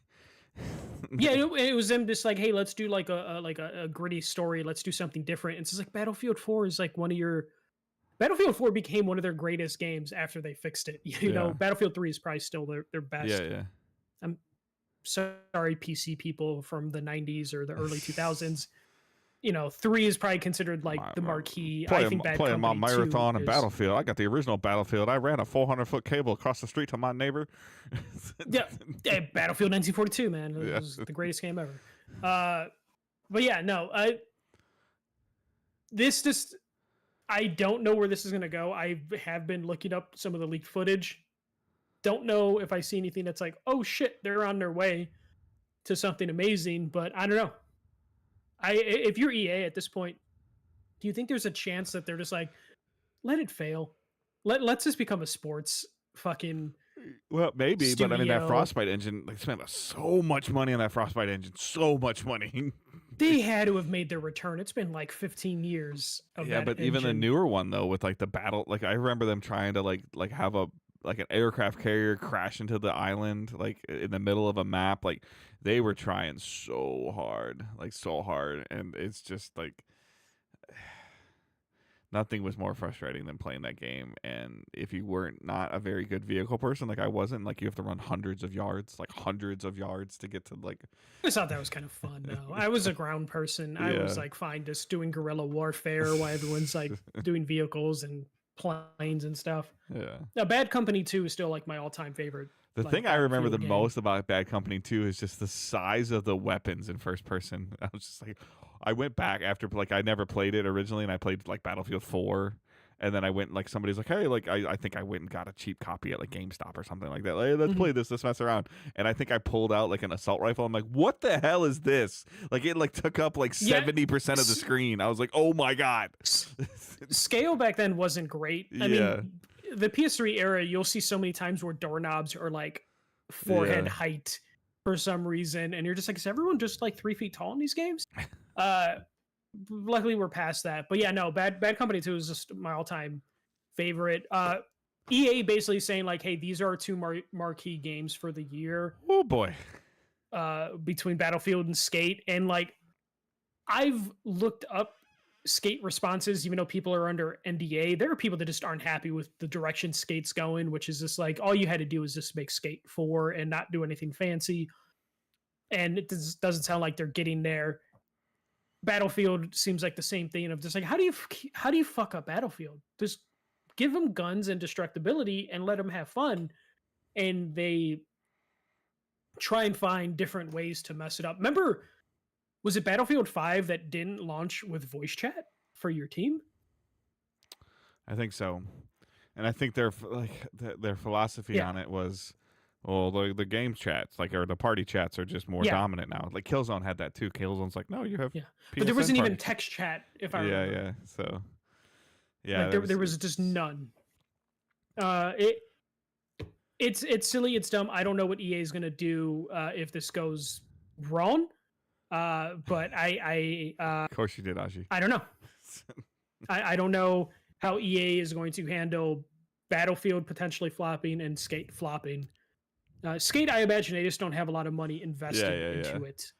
Yeah, it was them just like, hey, let's do like a gritty story. Let's do something different. And it's just like Battlefield 4 is like Battlefield 4 became one of their greatest games after they fixed it. You know, Battlefield 3 is probably still their best. Yeah. I'm sorry, PC people from the 90s or the early 2000s. 3 is probably considered like the marquee. I think playing my marathon and Battlefield. I got the original Battlefield. I ran a 400-foot cable across the street to my neighbor. Yeah, Battlefield 1942, man. It was the greatest game ever. But yeah, no. I don't know where this is going to go. I have been looking up some of the leaked footage. Don't know if I see anything that's like, oh shit, they're on their way to something amazing. But I don't know. If you're EA at this point, do you think there's a chance that they're just like, let it fail? Let's just become a sports fucking. Well, maybe, studio. But I mean, that Frostbite engine, they spent so much money on that Frostbite engine, so much money. They had to have made their return. It's been like 15 years of that but engine. even the newer one though, with like the battle, like I remember them trying to like have an aircraft carrier crash into the island, like in the middle of a map. Like they were trying so hard, and it's just like nothing was more frustrating than playing that game. And if you weren't not a very good vehicle person, like I wasn't, like you have to run hundreds of yards to get to like. I thought that was kind of fun though. I was a ground person. I was Yeah. like fine just doing guerrilla warfare while everyone's like doing vehicles and planes and stuff. Yeah. Now, Bad Company 2 is still like my all-time favorite. The like, thing I remember the Battlefield game. most about Bad Company 2 is just the size of the weapons in first person. I was just like, I went back after, like, I never played it originally, and I played, like, Battlefield 4. And then I went, like, somebody's like, hey, like, I think I went and got a cheap copy at, like, GameStop or something like that. Like, hey, let's play this, let's mess around. And I think I pulled out, like, an assault rifle. I'm like, what the hell is this? Like, it, like, took up, like, 70% of the screen. I was like, oh, my God. Scale back then wasn't great. I mean, the PS3 era, you'll see so many times where doorknobs are, like, forehead height for some reason. And you're just like, is everyone just, like, 3 feet tall in these games? Luckily we're past that, but yeah, no, Bad Company 2 is just my all-time favorite. EA basically saying like, hey, these are our two marquee games for the year. Oh boy. Between Battlefield and Skate, and like I've looked up Skate responses, even though people are under NDA. There are people that just aren't happy with the direction Skate's going, which is just like all you had to do is just make Skate 4 and not do anything fancy, and it doesn't sound like they're getting there. Battlefield seems like the same thing of just like how do you fuck up Battlefield? Just give them guns and destructibility and let them have fun, and they try and find different ways to mess it up. Remember, was it Battlefield 5 that didn't launch with voice chat for your team? I think so, and I think their philosophy on it was, well, the game chats, like, or the party chats are just more dominant now. Like Killzone had that too. Killzone's like, no, you have. Yeah. But there wasn't even text chat, if I remember. Yeah. So, yeah, like there was just none. It's silly. It's dumb. I don't know what EA is gonna do if this goes wrong. But of course you did, Aji. I don't know. I don't know how EA is going to handle Battlefield potentially flopping and Skate flopping. Skate, I imagine they just don't have a lot of money invested into it.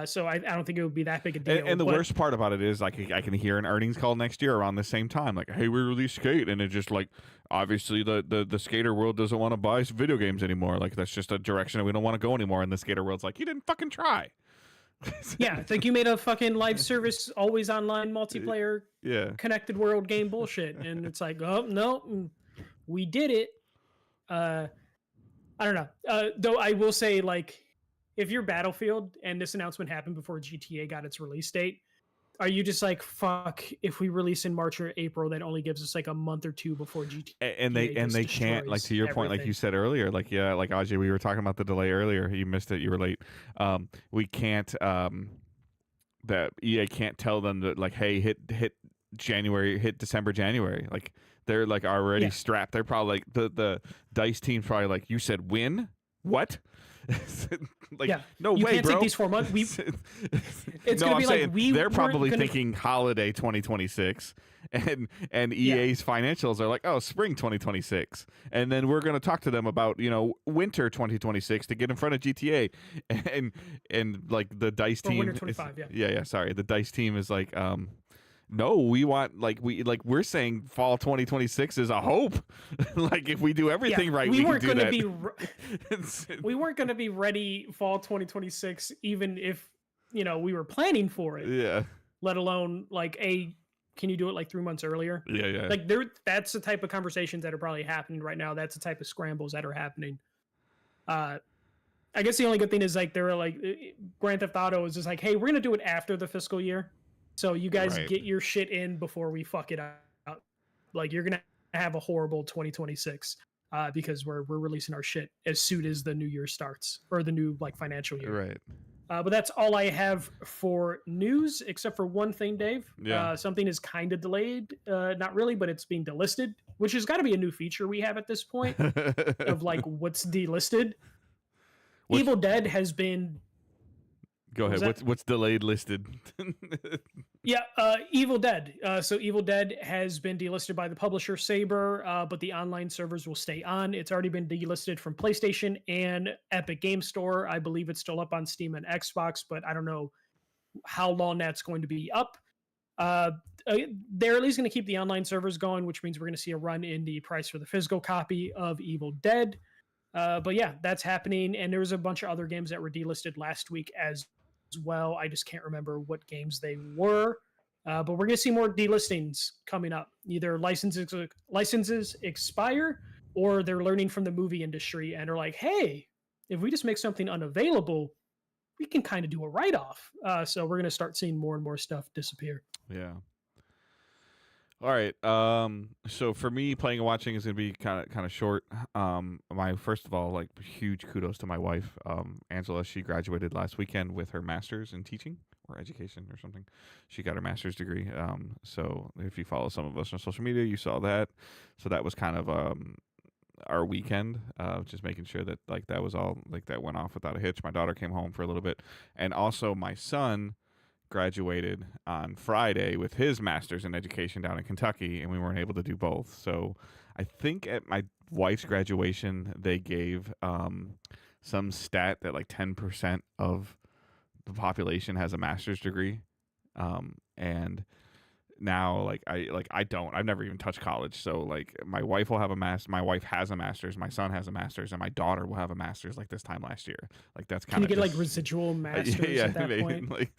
So I don't think it would be that big a deal. And the worst part about it is, like, I can hear an earnings call next year around the same time, like, hey, we released Skate, and it's just like, obviously the skater world doesn't want to buy video games anymore. Like, that's just a direction that we don't want to go anymore. And the skater world's like, you didn't fucking try. Yeah, it's like you made a fucking live service, always online multiplayer, connected world game bullshit, and it's like, oh no, we did it. I don't know. Though I will say, like, if you're Battlefield and this announcement happened before GTA got its release date, are you just like, fuck, if we release in March or April, that only gives us like a month or two before GTA. And they can't, like, to your point, like you said earlier, like, yeah, like Ajay, we were talking about the delay earlier. You missed it. You were late. We can't, that EA can't tell them that, like, hey, hit December, January. Like, they're like already strapped. They're probably like the DICE team's probably like, you said when? What? Like, no you way, can't bro. Take these 4 months. It's no, gonna be saying, like they're probably thinking holiday 2026, and EA's financials are like, oh, spring 2026, and then we're gonna talk to them about, you know, winter 2026 to get in front of GTA, and like the DICE team, winter 25, sorry, the DICE team is like, no, we want, like, we're saying fall 2026 is a hope. Like, if we do everything right, we can do that. We weren't going to be ready fall 2026, even if, you know, we were planning for it. Yeah. Let alone like, can you do it like 3 months earlier? Yeah. Like that's the type of conversations that are probably happening right now. That's the type of scrambles that are happening. I guess the only good thing is like they're like Grand Theft Auto is just like, hey, we're going to do it after the fiscal year. So you guys get your shit in before we fuck it out. Like, you're gonna have a horrible 2026 because we're releasing our shit as soon as the new year starts, or the new, like, financial year. Right. But that's all I have for news, except for one thing, Dave. Yeah. Something is kind of delayed. Not really, but it's being delisted, which has got to be a new feature we have at this point of like what's delisted. Evil Dead has been. Go ahead. What's delayed listed? Evil Dead. So Evil Dead has been delisted by the publisher Saber, but the online servers will stay on. It's already been delisted from PlayStation and Epic Game Store. I believe it's still up on Steam and Xbox, but I don't know how long that's going to be up. Uh, they're at least going to keep the online servers going, which means we're going to see a run in the price for the physical copy of Evil Dead. But yeah, that's happening. And there was a bunch of other games that were delisted last week as well. I just can't remember what games they were. But we're going to see more delistings coming up. Either licenses expire, or they're learning from the movie industry and are like, hey, if we just make something unavailable, we can kind of do a write-off. So we're going to start seeing more and more stuff disappear. Yeah. All right. So for me, playing and watching is gonna be kind of short. My first of all, like huge kudos to my wife, Angela. She graduated last weekend with her master's in teaching or education or something. She got her master's degree. So if you follow some of us on social media, you saw that. So that was kind of our weekend, just making sure that like that was all like that went off without a hitch. My daughter came home for a little bit, and also my son graduated on Friday with his master's in education down in Kentucky, and we weren't able to do both. So I think at my wife's graduation, they gave some stat that like 10% of the population has a master's degree. And now I've never even touched college, so like my wife will have a master, my wife has a master's, my son has a master's, and my daughter will have a master's like this time last year. Like that's kind Can of you get like residual masters at that maybe, point? like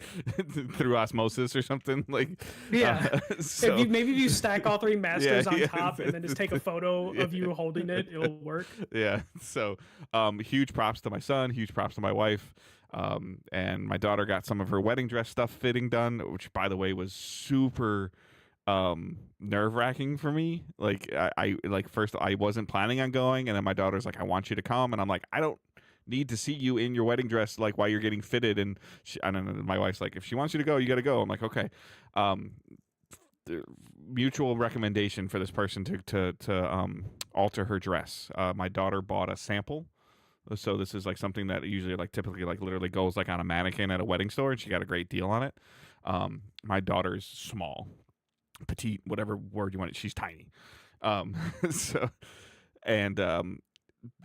through osmosis or something, like Yeah. so, Maybe if you stack all three masters on yeah. top and then just take a photo of you holding it, it'll work. Yeah, so huge props to my son, huge props to my wife. And my daughter got some of her wedding dress stuff fitting done, which by the way was super nerve-wracking for me. Like I like first I wasn't planning on going, and then my daughter's like, I want you to come, and I'm like, I don't need to see you in your wedding dress like while you're getting fitted. And I don't know, my wife's like, if she wants you to go, you got to go. I'm like, okay. Mutual recommendation for this person to alter her dress. My daughter bought a sample. So this is like something that usually like typically like literally goes like on a mannequin at a wedding store, and she got a great deal on it. My daughter's small, petite, whatever word you want it. She's tiny. So and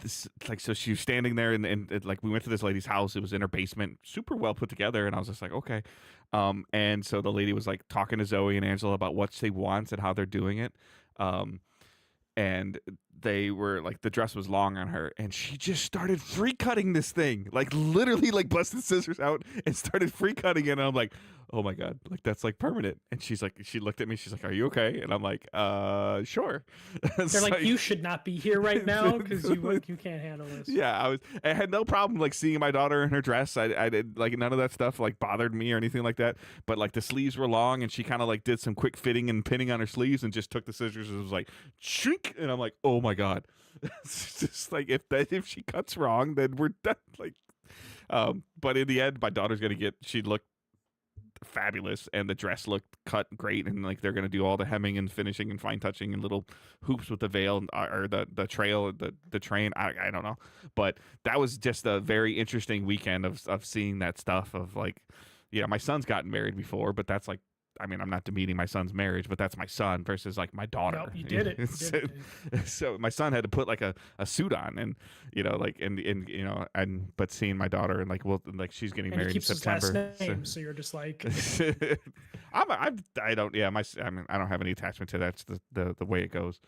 this like so she was standing there and like we went to this lady's house. It was in her basement, super well put together, and I was just like, okay. And so the lady was like talking to Zoe and Angela about what she wants and how they're doing it. And they were like, the dress was long on her, and she just started free cutting this thing, like literally like busted scissors out and started free cutting it. And I'm like, oh my god, like that's like permanent. And she's like, she looked at me, she's like, are you okay? And I'm like, sure. They're like, you should not be here right now because you can't handle this. Yeah, I had no problem like seeing my daughter in her dress. I did like none of that stuff like bothered me or anything like that. But like the sleeves were long, and she kind of like did some quick fitting and pinning on her sleeves and just took the scissors and was like, shrink. And I'm like, oh my god. It's just like if she cuts wrong, then we're done. Like, but in the end, my daughter's gonna she looked fabulous, and the dress looked cut great, and like they're gonna do all the hemming and finishing and fine touching and little hoops with the veil or the trail, the train. I don't know, but that was just a very interesting weekend of seeing that stuff of like, yeah, my son's gotten married before, but that's like, I mean, I'm not demeaning my son's marriage, but that's my son versus like my daughter. Nope, you did it. You did it, so my son had to put like a suit on, and like and you know, but seeing my daughter and like, well, like she's getting and married he keeps in September. His last name, so you're just like, I don't, yeah, I mean, I don't have any attachment to that. It's the way it goes.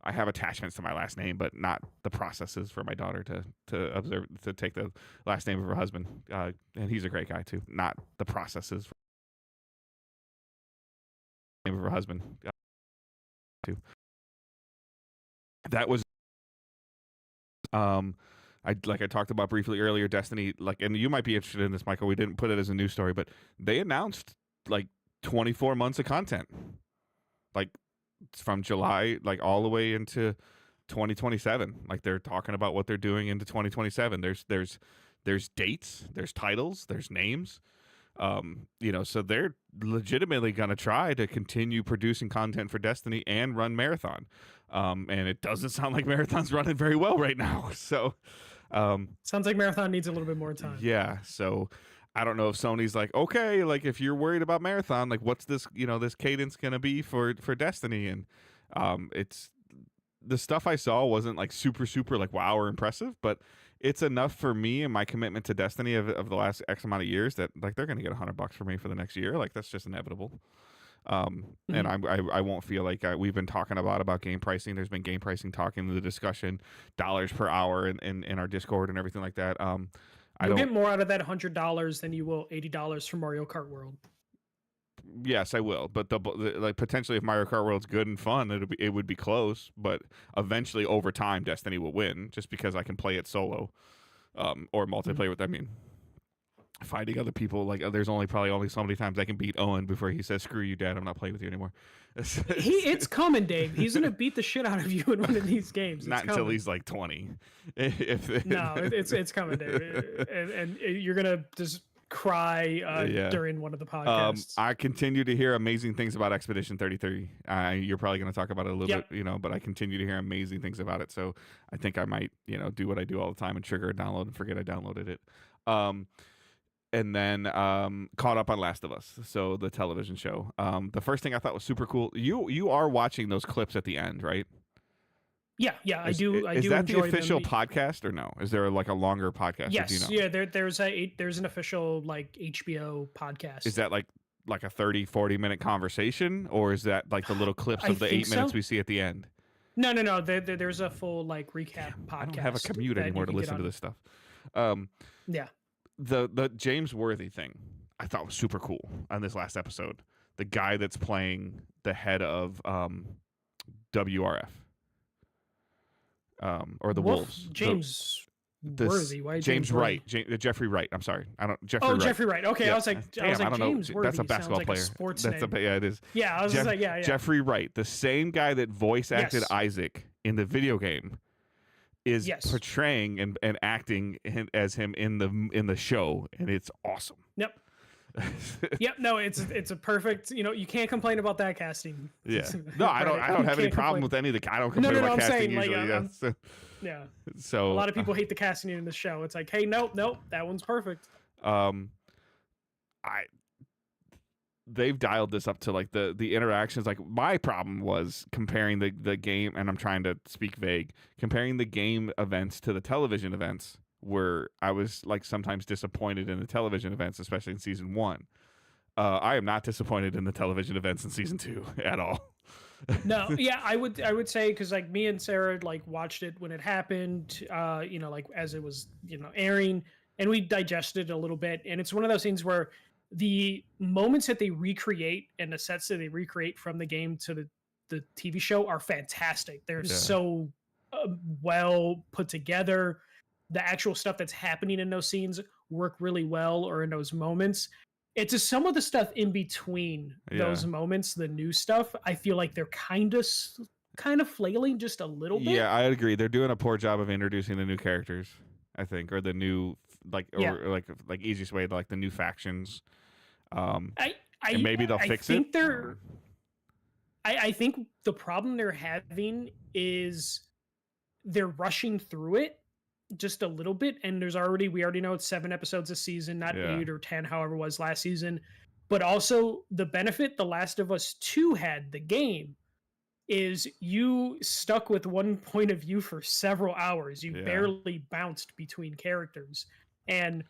I have attachments to my last name, but not the processes for my daughter to take the last name of her husband. And he's a great guy too. Not the processes for the name of her husband. Too. That was I talked about briefly earlier, Destiny, like, and you might be interested in this, Michael. We didn't put it as a news story, but they announced like 24 months of content, like from July, like all the way into 2027. Like they're talking about what they're doing into 2027. There's dates, there's titles, there's names. You know, so they're legitimately gonna try to continue producing content for Destiny and run Marathon. And it doesn't sound like Marathon's running very well right now. So sounds like Marathon needs a little bit more time. Yeah, so I don't know if Sony's like, okay, like if you're worried about Marathon, like what's this, you know, this cadence gonna be for Destiny? And it's the stuff I saw wasn't like super like wow or impressive, but it's enough for me and my commitment to Destiny of the last X amount of years that like they're gonna get $100 for me for the next year. Like that's just inevitable. And I won't feel like we've been talking a lot about game pricing. There's been game pricing talk in the discussion, dollars per hour in our Discord and everything like that. You'll get more out of that $100 than you will $80 for Mario Kart World. Yes, I will. But the like potentially, if Mario Kart World's good and fun, it would be close. But eventually, over time, Destiny will win just because I can play it solo, or multiplayer with. I mean, fighting other people, like there's probably only so many times I can beat Owen before he says, "Screw you, Dad, I'm not playing with you anymore." It's coming, Dave. He's gonna beat the shit out of you in one of these games. Not until he's like 20. No, it's coming, Dave, and you're gonna just cry during one of the podcasts. I continue to hear amazing things about Expedition 33. You're probably going to talk about it a little bit, but I continue to hear amazing things about it. So I think I might, do what I do all the time and trigger a download and forget I downloaded it. And then caught up on Last of Us, so the television show. The first thing I thought was super cool. You are watching those clips at the end, right? Yeah, I do. Is that the official podcast or no? Is there like a longer podcast? Yes, there's an official like HBO podcast. Is that like a 30-40 minute conversation, or is that like the little clips of the 8 minutes we see at the end? No. There's a full like recap podcast. I don't have a commute anymore to listen to this stuff. Yeah. The James Worthy thing I thought was super cool on this last episode. The guy that's playing the head of WRF. Or the Wolves. James Worthy. Why James Wright? Jeffrey Wright. I'm sorry. Jeffrey Wright. Jeffrey Wright. Okay, yeah. I was like James Worthy. That's a basketball like player. A sports name. Yeah, it is. Yeah, I was just like, yeah. Jeffrey Wright, the same guy that voice acted Isaac in the video game, is portraying and acting as him in the show, and it's awesome. Yep. Yep. No, it's a perfect. You can't complain about that casting. Yeah. No, I don't have any problem with any of the. I don't complain about casting usually. Yeah. So a lot of people hate the casting in the show. It's like, hey, nope, that one's perfect. They've dialed this up to like the interactions. Like my problem was comparing the game, and I'm trying to speak vague, comparing the game events to the television events, where I was like sometimes disappointed in the television events, especially in season 1. I am not disappointed in the television events in season 2 at all. No, yeah, I would say, because like me and Sarah like watched it when it happened, like as it was airing, and we digested it a little bit, and it's one of those things where the moments that they recreate and the sets that they recreate from the game to the TV show are fantastic. They're so well put together. The actual stuff that's happening in those scenes work really well, or in those moments. It's just some of the stuff in between those moments, the new stuff, I feel like they're kind of flailing just a little bit. Yeah, I agree. They're doing a poor job of introducing the new characters, I think, or the new or easiest way, like the new factions. And maybe they'll fix it. I think the problem they're having is they're rushing through it just a little bit, and we already know it's 7 episodes this season, not 8 or 10, however it was last season. But also the benefit The Last of Us 2 had, the game, is you stuck with one point of view for several hours. You barely bounced between characters, and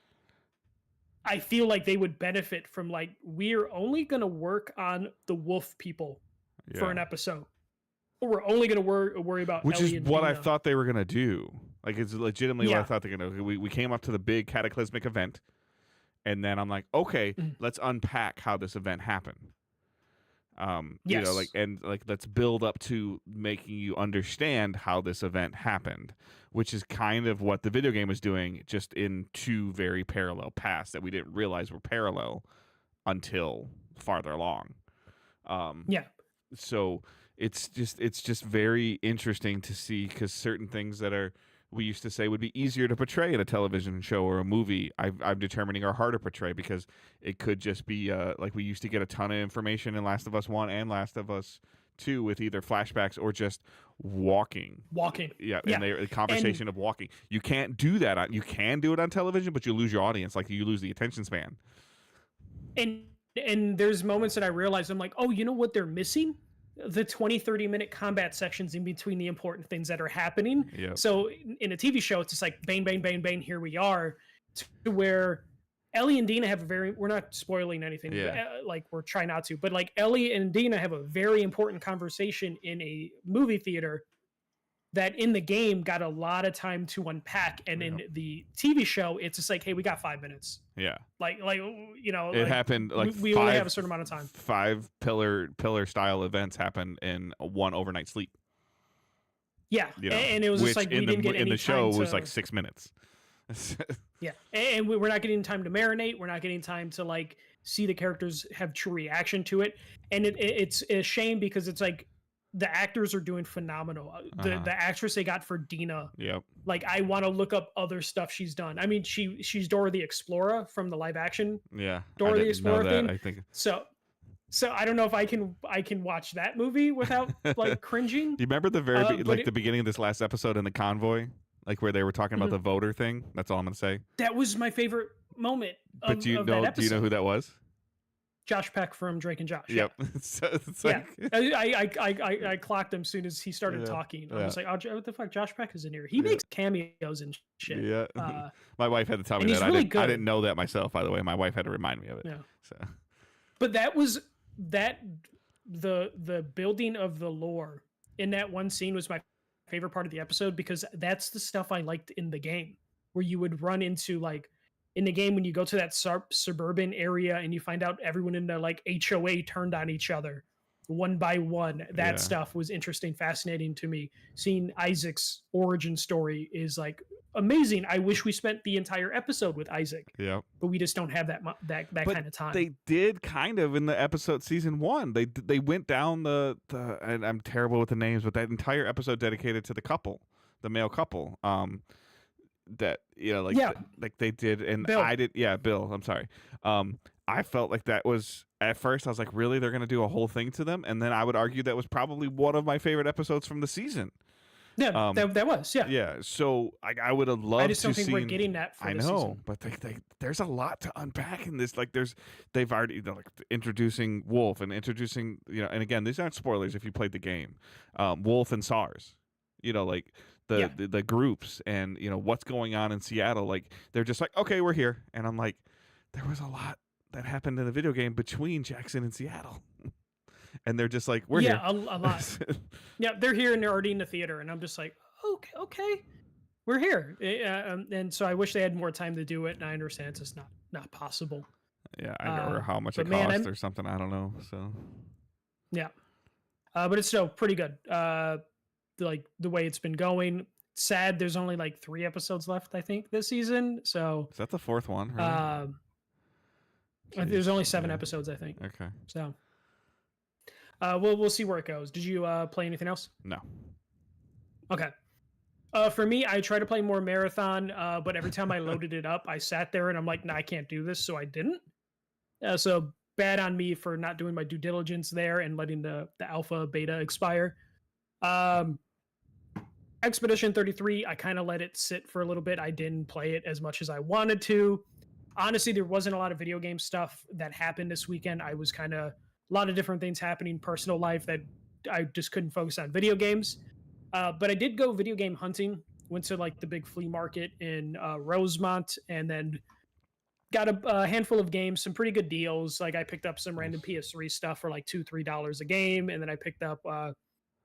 I feel like they would benefit from like, we're only going to work on the wolf people for an episode, or we're only going to worry about which Ellie is and what Dina. I thought they were going to do. Like, it's legitimately what I thought they're going to do. We came up to the big cataclysmic event, and then I'm like, okay, let's unpack how this event happened. Let's build up to making you understand how this event happened, which is kind of what the video game was doing, just in 2 very parallel paths that we didn't realize were parallel until farther along. So it's just very interesting to see, because certain things that we used to say would be easier to portray in a television show or a movie, I'm determining are harder to portray, because it could just be like we used to get a ton of information in Last of Us 1 and Last of Us 2 with either flashbacks or just walking. And the conversation of walking. You can't do that. You can do it on television, but you lose your audience. Like, you lose the attention span. And there's moments that I realize, I'm like, oh, you know what they're missing? The 20-30 minute combat sections in between the important things that are happening. So in a TV show, it's just like bang, bang, bang, bang, here we are, to where Ellie and Dina have a very, we're not spoiling anything, Yeah. like we're trying not to, but like Ellie and Dina have a very important conversation in a movie theater that in the game got a lot of time to unpack. And in the TV show, it's just like, hey, we got 5 minutes. Yeah. Like, you know, It happened like we only have a certain amount of time. 5 pillar style events happen in one overnight sleep. Yeah. You know, and it was just like, we didn't get any in the show time was to, like 6 minutes. yeah. And we're not getting time to marinate. We're not getting time to like see the characters have true reaction to it. And it's a shame because it's like, the actors are doing phenomenal. The actress they got for Dina, Yep. like I want to look up other stuff she's done. I mean, she's Dora the Explorer from the live action. Yeah. Dora the Explorer thing. I think so. I don't know if I can watch that movie without like cringing. Do you remember the the beginning of this last episode in the convoy, like where they were talking about the voter thing? That's all I'm gonna say. That was my favorite moment. But do you know who that was? Josh Peck from Drake and Josh. Yep. Yeah. it's like... I clocked him as soon as he started talking. I was like, oh, what the fuck? Josh Peck is in here. He makes cameos and shit. Yeah. My wife had to tell me that. Really I didn't know that myself, by the way. My wife had to remind me of it. Yeah. So. But that was the building of the lore in that one scene was my favorite part of the episode because that's the stuff I liked in the game, where you would run into like in the game when you go to that suburban area and you find out everyone in the like HOA turned on each other one by one. That stuff was interesting, fascinating to me. Seeing Isaac's origin story is like amazing. I wish we spent the entire episode with Isaac. Yeah, but we just don't have that kind of time. They did kind of in the episode season 1. They went down the and I'm terrible with the names, but that entire episode dedicated to the male couple. That like they did, and Bill. I did. Yeah, Bill. I'm sorry. I felt like that was at first. I was like, really, they're gonna do a whole thing to them, and then I would argue that was probably one of my favorite episodes from the season. Yeah, that was. Yeah. Yeah. So I would have loved. I just don't think we're getting that. For this season. But there's a lot to unpack in this. Like they've already like introducing Wolf and introducing and again these aren't spoilers if you played the game. Wolf and SARS. Like. The groups and what's going on in Seattle, like they're just like, okay, we're here, and I'm like, there was a lot that happened in the video game between Jackson and Seattle, and they're just like, we're here. A lot. Yeah, they're here and they're already in the theater, and I'm just like, okay, we're here, and so I wish they had more time to do it, and I understand it's just not possible. Yeah, I know or how much it costs or something. I don't know. So yeah, but it's still pretty good. Like the way it's been going. Sad there's only like 3 episodes left, I think, this season. So is that the 4th one? Right? There's only 7 episodes, I think. Okay. So we'll see where it goes. Did you play anything else? No. Okay. For me, I tried to play more Marathon, but every time I loaded it up, I sat there and I'm like, nah, I can't do this, so I didn't. So bad on me for not doing my due diligence there and letting the alpha beta expire. Expedition 33, I kind of let it sit for a little bit. I didn't play it as much as I wanted to. Honestly, there wasn't a lot of video game stuff that happened this weekend. I was kind of a lot of different things happening in personal life that I just couldn't focus on video games. But I did go video game hunting. Went to like the big flea market in Rosemont and then got a handful of games, some pretty good deals. Like I picked up some random PS3 stuff for like $2-3 a game. And then I picked up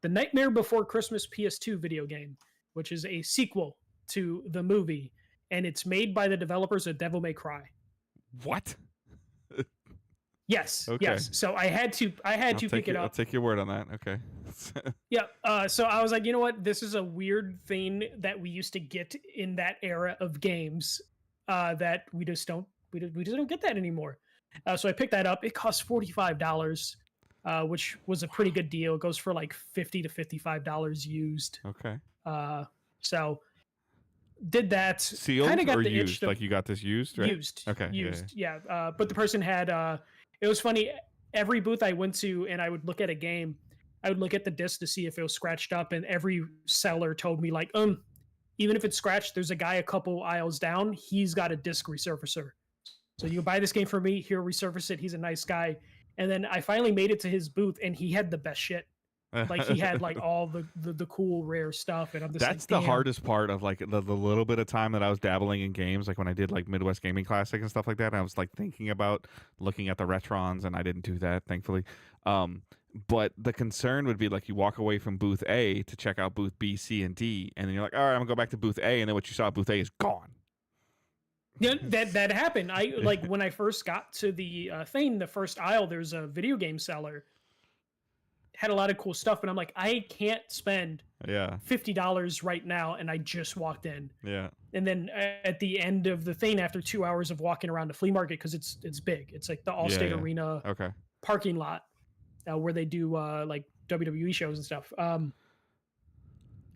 The Nightmare Before Christmas PS2 video game, which is a sequel to the movie, and it's made by the developers of Devil May Cry. What? Yes. Okay. Yes. So I had to pick it up. I'll take your word on that. Okay. Yeah. So I was like, you know what? This is a weird thing that we used to get in that era of games that we just don't get that anymore. So I picked that up. It cost $45. Which was a pretty good deal. It goes for like $50 to $55 used. Okay. So did that. Sealed or used? Like you got this used, right? Used. Okay. Used. Yeah. But the person had. It was funny. Every booth I went to, and I would look at a game. I would look at the disc to see if it was scratched up, and every seller told me like, even if it's scratched, there's a guy a couple aisles down. He's got a disc resurfacer. So you buy this game for me. He'll resurface it. He's a nice guy. And then I finally made it to his booth, and he had the best shit. Like he had like all the cool rare stuff, and I'm just That's like, the damn. hardest part of like the little bit of time that I was dabbling in games, like when I did like Midwest Gaming Classic and stuff like that. And I was like thinking about looking at the Retrons, and I didn't do that, thankfully. But the concern would be like you walk away from booth A to check out booth B, C, and D, and then you're like, all right, I'm gonna go back to booth A, and then what you saw at booth A is gone. Yeah, that happened. I like when I first got to the thing, the first aisle, there's a video game seller. Had a lot of cool stuff, and I'm like, I can't spend Yeah, $50 right now, and I just walked in. yeah, And then at the end of the thing, after 2 hours of walking around the flea market, because it's big, it's like the Allstate yeah. Arena Okay. parking lot where they do like WWE shows and stuff.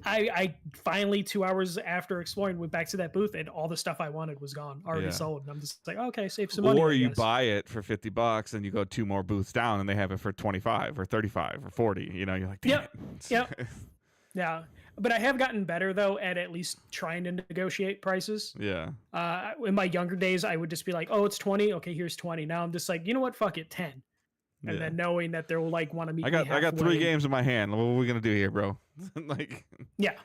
I finally 2 hours after exploring went back to that booth, and all the stuff I wanted was gone, already Yeah. sold. And I'm just like, okay, save some money. Or I you guess. buy it for $50 and you go 2 more booths down and they have it for 25 or 35 or 40. You know, you're like, damn Yep, it. yep. Yeah, but I have gotten better though at least trying to negotiate prices. Yeah. In my younger days, I would just be like, "Oh, it's 20. Okay, here's 20." Now I'm just like, you know what? Fuck it, 10. And Yeah. then knowing that they'll like want to meet. I got 3 games in my hand. What are we gonna do here, bro? Like, yeah,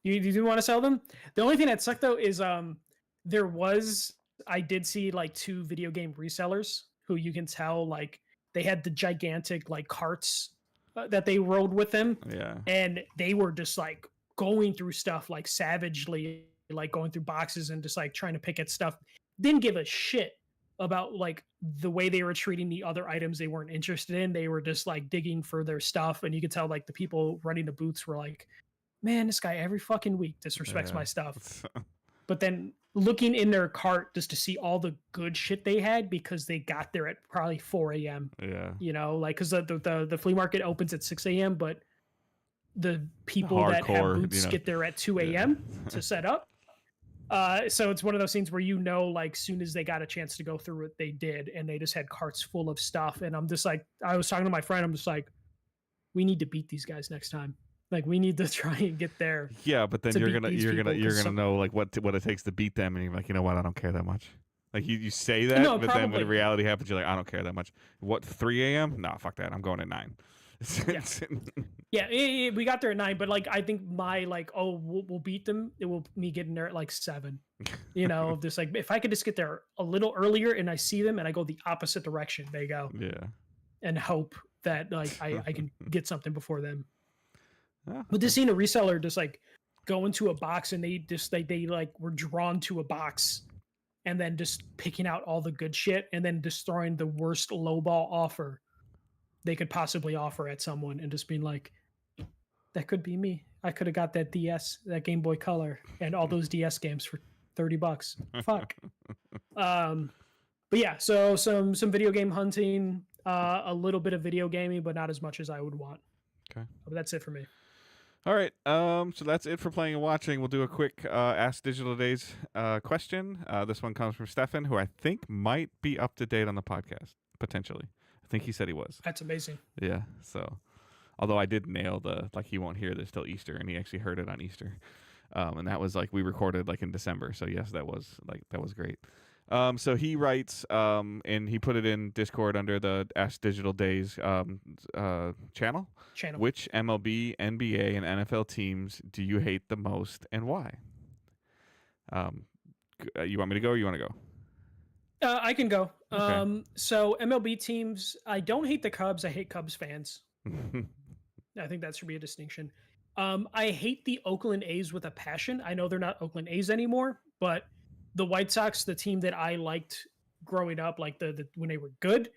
you do want to sell them. The only thing that sucked though is I did see like 2 video game resellers who you can tell like they had the gigantic like carts that they rode with them, yeah, and they were just like going through stuff like savagely, like going through boxes and just like trying to pick at stuff. Didn't give a shit about like the way they were treating the other items they weren't interested in. They were just like digging for their stuff, and you could tell like the people running the booths were like, man, this guy every fucking week disrespects my stuff. But then looking in their cart just to see all the good shit they had, because they got there at probably 4 a.m. yeah. You know, like because the flea market opens at 6 a.m., but the people that have Hardcore, booths you know. get there at 2 a.m. to set up. So it's one of those things where, you know, like soon as they got a chance to go through it, they did, and they just had carts full of stuff. And I'm just like, I was talking to my friend, I'm just like, we need to beat these guys next time. Like we need to try and get there. Yeah, but then to you're beat gonna these you're people, gonna you're 'cause gonna know like what it takes to beat them, and you're like, you know what, I don't care that much. Like you say that, No, but then when probably. reality happens, you're like, I don't care that much. What, 3 a.m.? Nah, fuck that. I'm going at 9. Yeah. We got there at 9, but like I think my like, oh, we'll beat them. It will me getting there at like 7. You know, just like if I could just get there a little earlier and I see them and I go the opposite direction they go, Yeah. and hope that like I can get something before them. Yeah. But just seeing a reseller just like go into a box, and they just they like were drawn to a box, and then just picking out all the good shit and then destroying the worst lowball offer they could possibly offer at someone, and just being like, that could be me. I could have got that DS, that Game Boy Color, and all those DS games for $30. Fuck. But yeah, so some video game hunting, a little bit of video gaming, but not as much as I would want. Okay. But that's it for me. All right. So that's it for playing and watching. We'll do a quick Ask Digital Days question. This one comes from Stefan, who I think might be up to date on the podcast, potentially. I think he said he was. That's amazing. Yeah. So, although I did nail the like he won't hear this till Easter, and he actually heard it on Easter, and that was like we recorded like in December. So yes, that was great. So he writes, and he put it in Discord under the Ask Digital Days channel. Which MLB, NBA, and NFL teams do you hate the most, and why? You want me to go, or you want to go? I can go. Okay. So MLB teams, I don't hate the Cubs. I hate Cubs fans. I think that should be a distinction. I hate the Oakland A's with a passion. I know they're not Oakland A's anymore, but the White Sox, the team that I liked growing up, like the when they were good,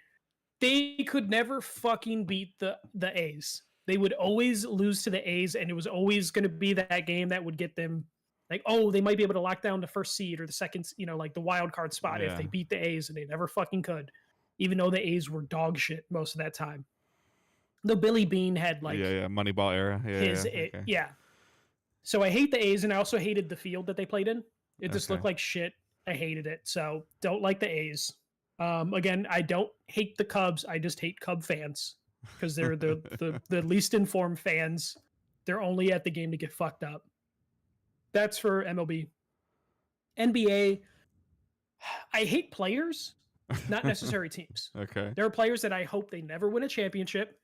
they could never fucking beat the A's. They would always lose to the A's, and it was always going to be that game that would get them like, oh, they might be able to lock down the first seed or the second, you know, like the wild card spot if they beat the A's, and they never fucking could, even though the A's were dog shit most of that time. Though Billy Beane had like Moneyball era. Yeah. So I hate the A's, and I also hated the field that they played in. It just looked like shit. I hated it. So don't like the A's. Again, I don't hate the Cubs. I just hate Cub fans because they're the least informed fans. They're only at the game to get fucked up. That's for MLB. NBA, I hate players, not necessary teams. Okay. There are players that I hope they never win a championship.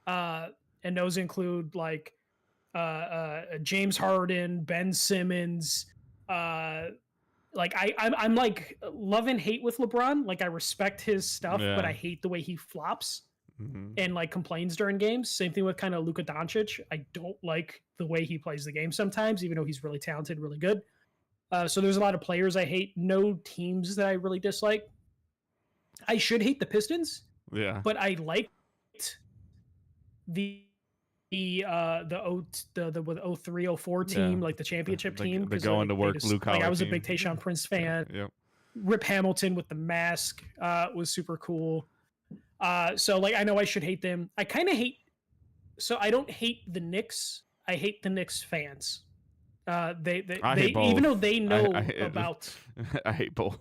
And and those include like James Harden, Ben Simmons. Like I'm like love and hate with LeBron. Like I respect his stuff, but I hate the way he flops and like complains during games. Same thing with kind of Luka Doncic. I don't like the way he plays the game sometimes, even though he's really talented, really good. So there's a lot of players I hate. No teams that I really dislike. I should hate the Pistons. Yeah. But I liked the 03 04 team, like the championship team. The going to work blue collar. Like I was a big Tayshaun Prince fan. Yep. Rip Hamilton with the mask was super cool. So like I know I should hate them. I kind of hate. So I don't hate the Knicks. I hate the Knicks fans. They even though they know about. I hate both.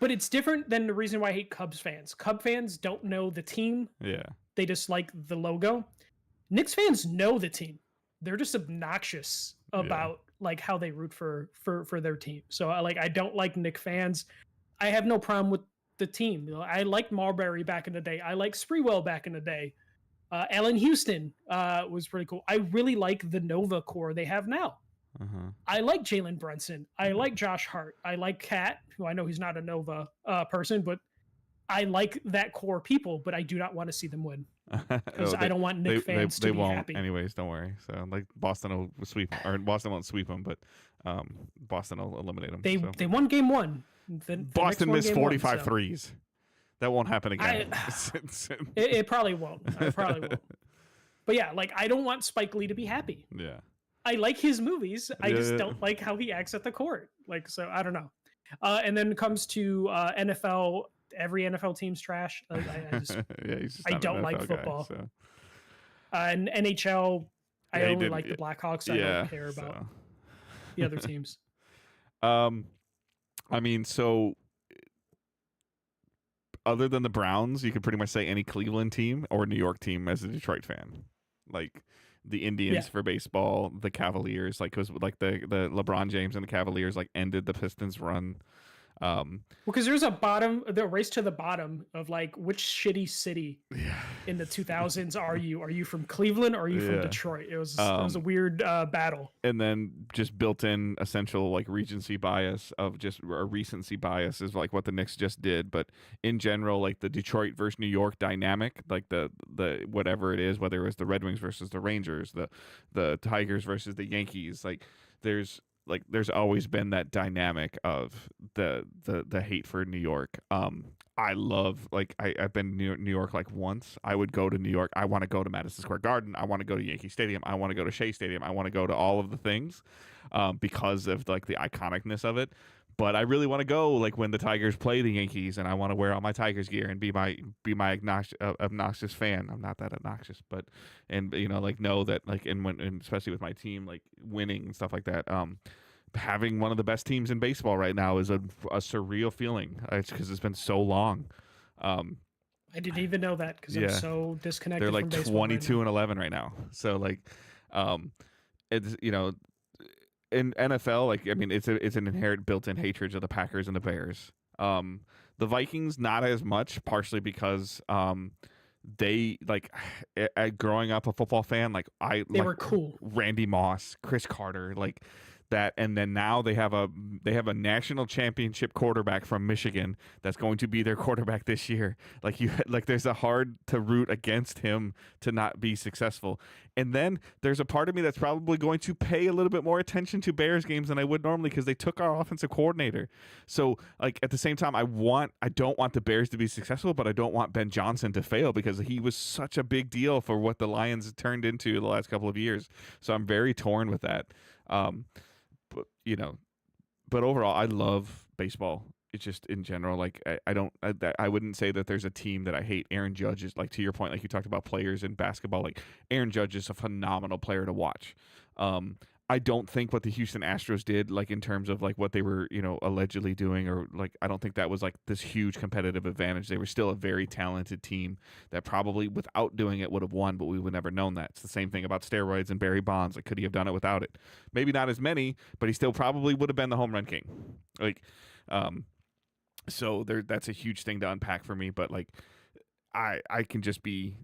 But it's different than the reason why I hate Cubs fans. Cub fans don't know the team. Yeah. They just like the logo. Knicks fans know the team. They're just obnoxious about like how they root for their team. So I don't like Knicks fans. I have no problem with the team. You know, I liked Marbury back in the day. I liked Sprewell back in the day. Allen Houston was pretty cool. I really like the Nova core they have now. I like Jalen Brunson. I like Josh Hart. I like Cat, who I know he's not a Nova person, but I like that core people, but I do not want to see them win because I don't want Knicks fans to be happy. Anyways, don't worry. So like Boston will sweep, or Boston won't sweep them, but Boston will eliminate them. They won game one. Boston missed 45 threes. That won't happen again. It probably won't. It probably won't. But yeah, like I don't want Spike Lee to be happy. Yeah. I like his movies. I just don't like how he acts at the court. Like, so I don't know. And then it comes to NFL. Every NFL team's trash. Like, I don't like football. Guy, so. And NHL, I only like the Blackhawks. I don't care about the other teams. I mean, so other than the Browns, you could pretty much say any Cleveland team or New York team as a Detroit fan. Like the Indians for baseball, the Cavaliers, like because like the LeBron James and the Cavaliers like ended the Pistons run. Because there's the race to the bottom of like which shitty city in the 2000s are you? Are you from Cleveland or are you from Detroit? It was a weird battle. And then just built in essential like recency bias of just a recency bias is like what the Knicks just did. But in general, like the Detroit versus New York dynamic, like the whatever it is, whether it was the Red Wings versus the Rangers, the Tigers versus the Yankees, like there's always been that dynamic of the hate for New York. I love, like, I've been to New York like once. I would go to New York. I want to go to Madison Square Garden. I want to go to Yankee Stadium. I want to go to Shea Stadium. I want to go to all of the things because of like the iconicness of it. But I really want to go like when the Tigers play the Yankees, and I want to wear all my Tigers gear and be my obnoxious fan. I'm not that obnoxious, but and you know like know that like and especially with my team like winning and stuff like that. Having one of the best teams in baseball right now is a surreal feeling. It's because it's been so long. I didn't even know that because I'm so disconnected. They're like from 22 and 11 right now. So like, it's you know. In NFL, like I mean, it's an inherent built-in hatred of the Packers and the Bears. The Vikings not as much, partially because they like growing up a football fan, like they were cool. Randy Moss, Chris Carter, like that, and then now they have a national championship quarterback from Michigan that's going to be their quarterback this year. Like there's a hard to root against him to not be successful. And then there's a part of me that's probably going to pay a little bit more attention to Bears games than I would normally because they took our offensive coordinator. So like at the same time, I don't want the Bears to be successful, but I don't want Ben Johnson to fail because he was such a big deal for what the Lions turned into the last couple of years. So I'm very torn with that. But you know, but overall, I love baseball. It's just in general, like I wouldn't say that there's a team that I hate. Aaron Judge is, like, to your point, like you talked about players in basketball, like Aaron Judge is a phenomenal player to watch. I don't think what the Houston Astros did, like in terms of like what they were, you know, allegedly doing, or like I don't think that was like this huge competitive advantage. They were still a very talented team that probably without doing it would have won, but we would never known that. It's the same thing about steroids and Barry Bonds. Like, could he have done it without it? Maybe not as many, but he still probably would have been the home run king. Like, so that's a huge thing to unpack for me. But like, I can just be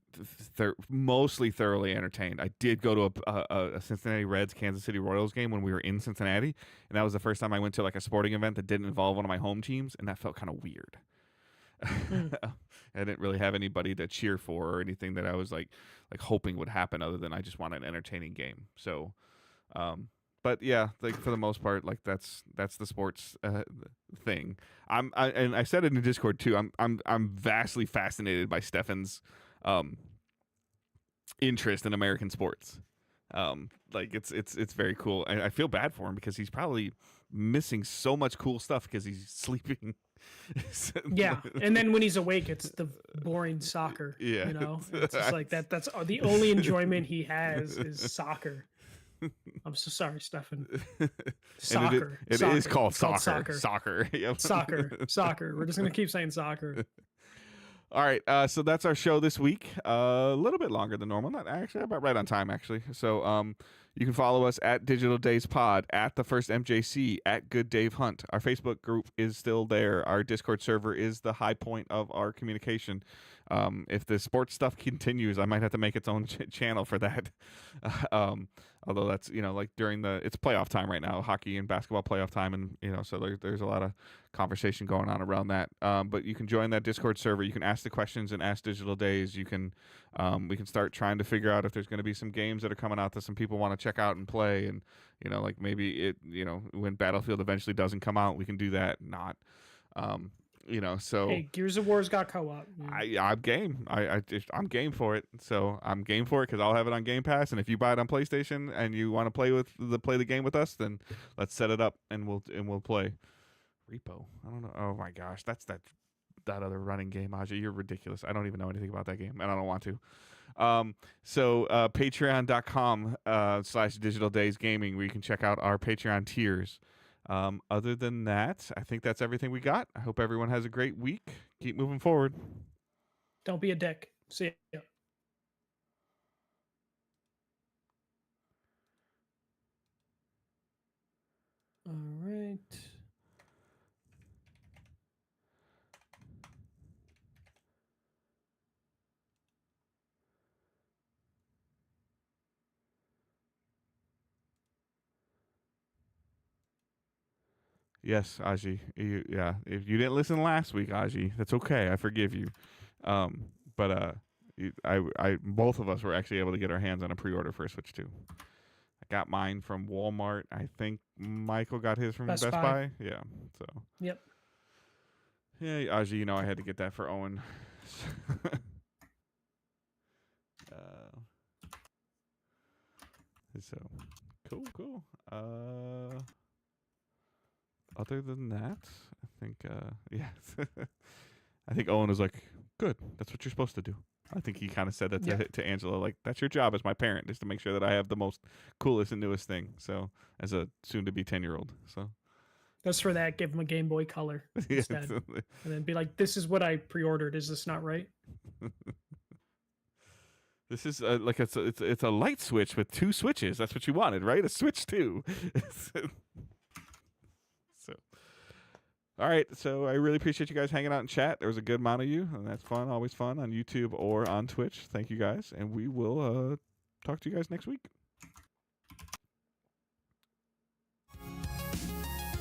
mostly thoroughly entertained. I did go to a Cincinnati Reds Kansas City Royals game when we were in Cincinnati, and that was the first time I went to like a sporting event that didn't involve one of my home teams, and that felt kind of weird. I didn't really have anybody to cheer for or anything that I was like hoping would happen, other than I just want an entertaining game. So, but yeah, like for the most part, like that's the sports thing. And I said it in Discord too. I'm vastly fascinated by Stefan's interest in American sports. Like it's very cool. I feel bad for him because he's probably missing so much cool stuff because he's sleeping. Yeah, and then when he's awake, it's the boring soccer. Yeah, you know, it's just like that. That's the only enjoyment he has is soccer. I'm so sorry, Stefan. Soccer. It soccer. is called It's soccer. Soccer. Yep. Soccer. We're just gonna keep saying soccer. All right, so that's our show this week. A little bit longer than normal, not actually, about right on time actually. So you can follow us at Digital Days Pod, at the First MJC, at Good Dave Hunt. Our Facebook group is still there. Our Discord server is the high point of our communication. If the sports stuff continues, I might have to make its own channel for that. Although that's, like during it's playoff time right now, hockey and basketball playoff time, and so there's a lot of conversation going on around that. But you can join that Discord server. You can ask the questions and ask Digital Days. You can we can start trying to figure out if there's going to be some games that are coming out that some people want to check out and play, and like maybe when Battlefield eventually doesn't come out, we can do that. Not. So hey, Gears of War's got co-op. I'm game. I'm game for it. So I'm game for it because I'll have it on Game Pass. And if you buy it on PlayStation and you want to play the game with us, then let's set it up and we'll play. Repo. I don't know. Oh my gosh, that's that other running game, Aja. You're ridiculous. I don't even know anything about that game, and I don't want to. So patreon.com /Digital Days Gaming, where you can check out our Patreon tiers. Other than that, I think that's everything we got. I hope everyone has a great week. Keep moving forward. Don't be a dick. See ya. All right. Yes, Aji. If you didn't listen last week, Aji, that's okay. I forgive you. But both of us were actually able to get our hands on a pre-order for a Switch 2. I got mine from Walmart. I think Michael got his from Best Buy. Yeah. So. Yep. Yeah, Aji, I had to get that for Owen. So cool. Other than that, I think, I think Owen was like, good, that's what you're supposed to do. I think he kind of said that to Angela, like, that's your job as my parent, is to make sure that I have the most coolest and newest thing. So, as a soon-to-be 10-year-old, so. Just for that, give him a Game Boy Color instead. And then be like, this is what I pre-ordered. Is this not right? This is like it's a light switch with 2 switches. That's what you wanted, right? A Switch 2. So, all right. So I really appreciate you guys hanging out in chat. There was a good amount of you, and that's fun. Always fun on YouTube or on Twitch. Thank you guys, and we will talk to you guys next week.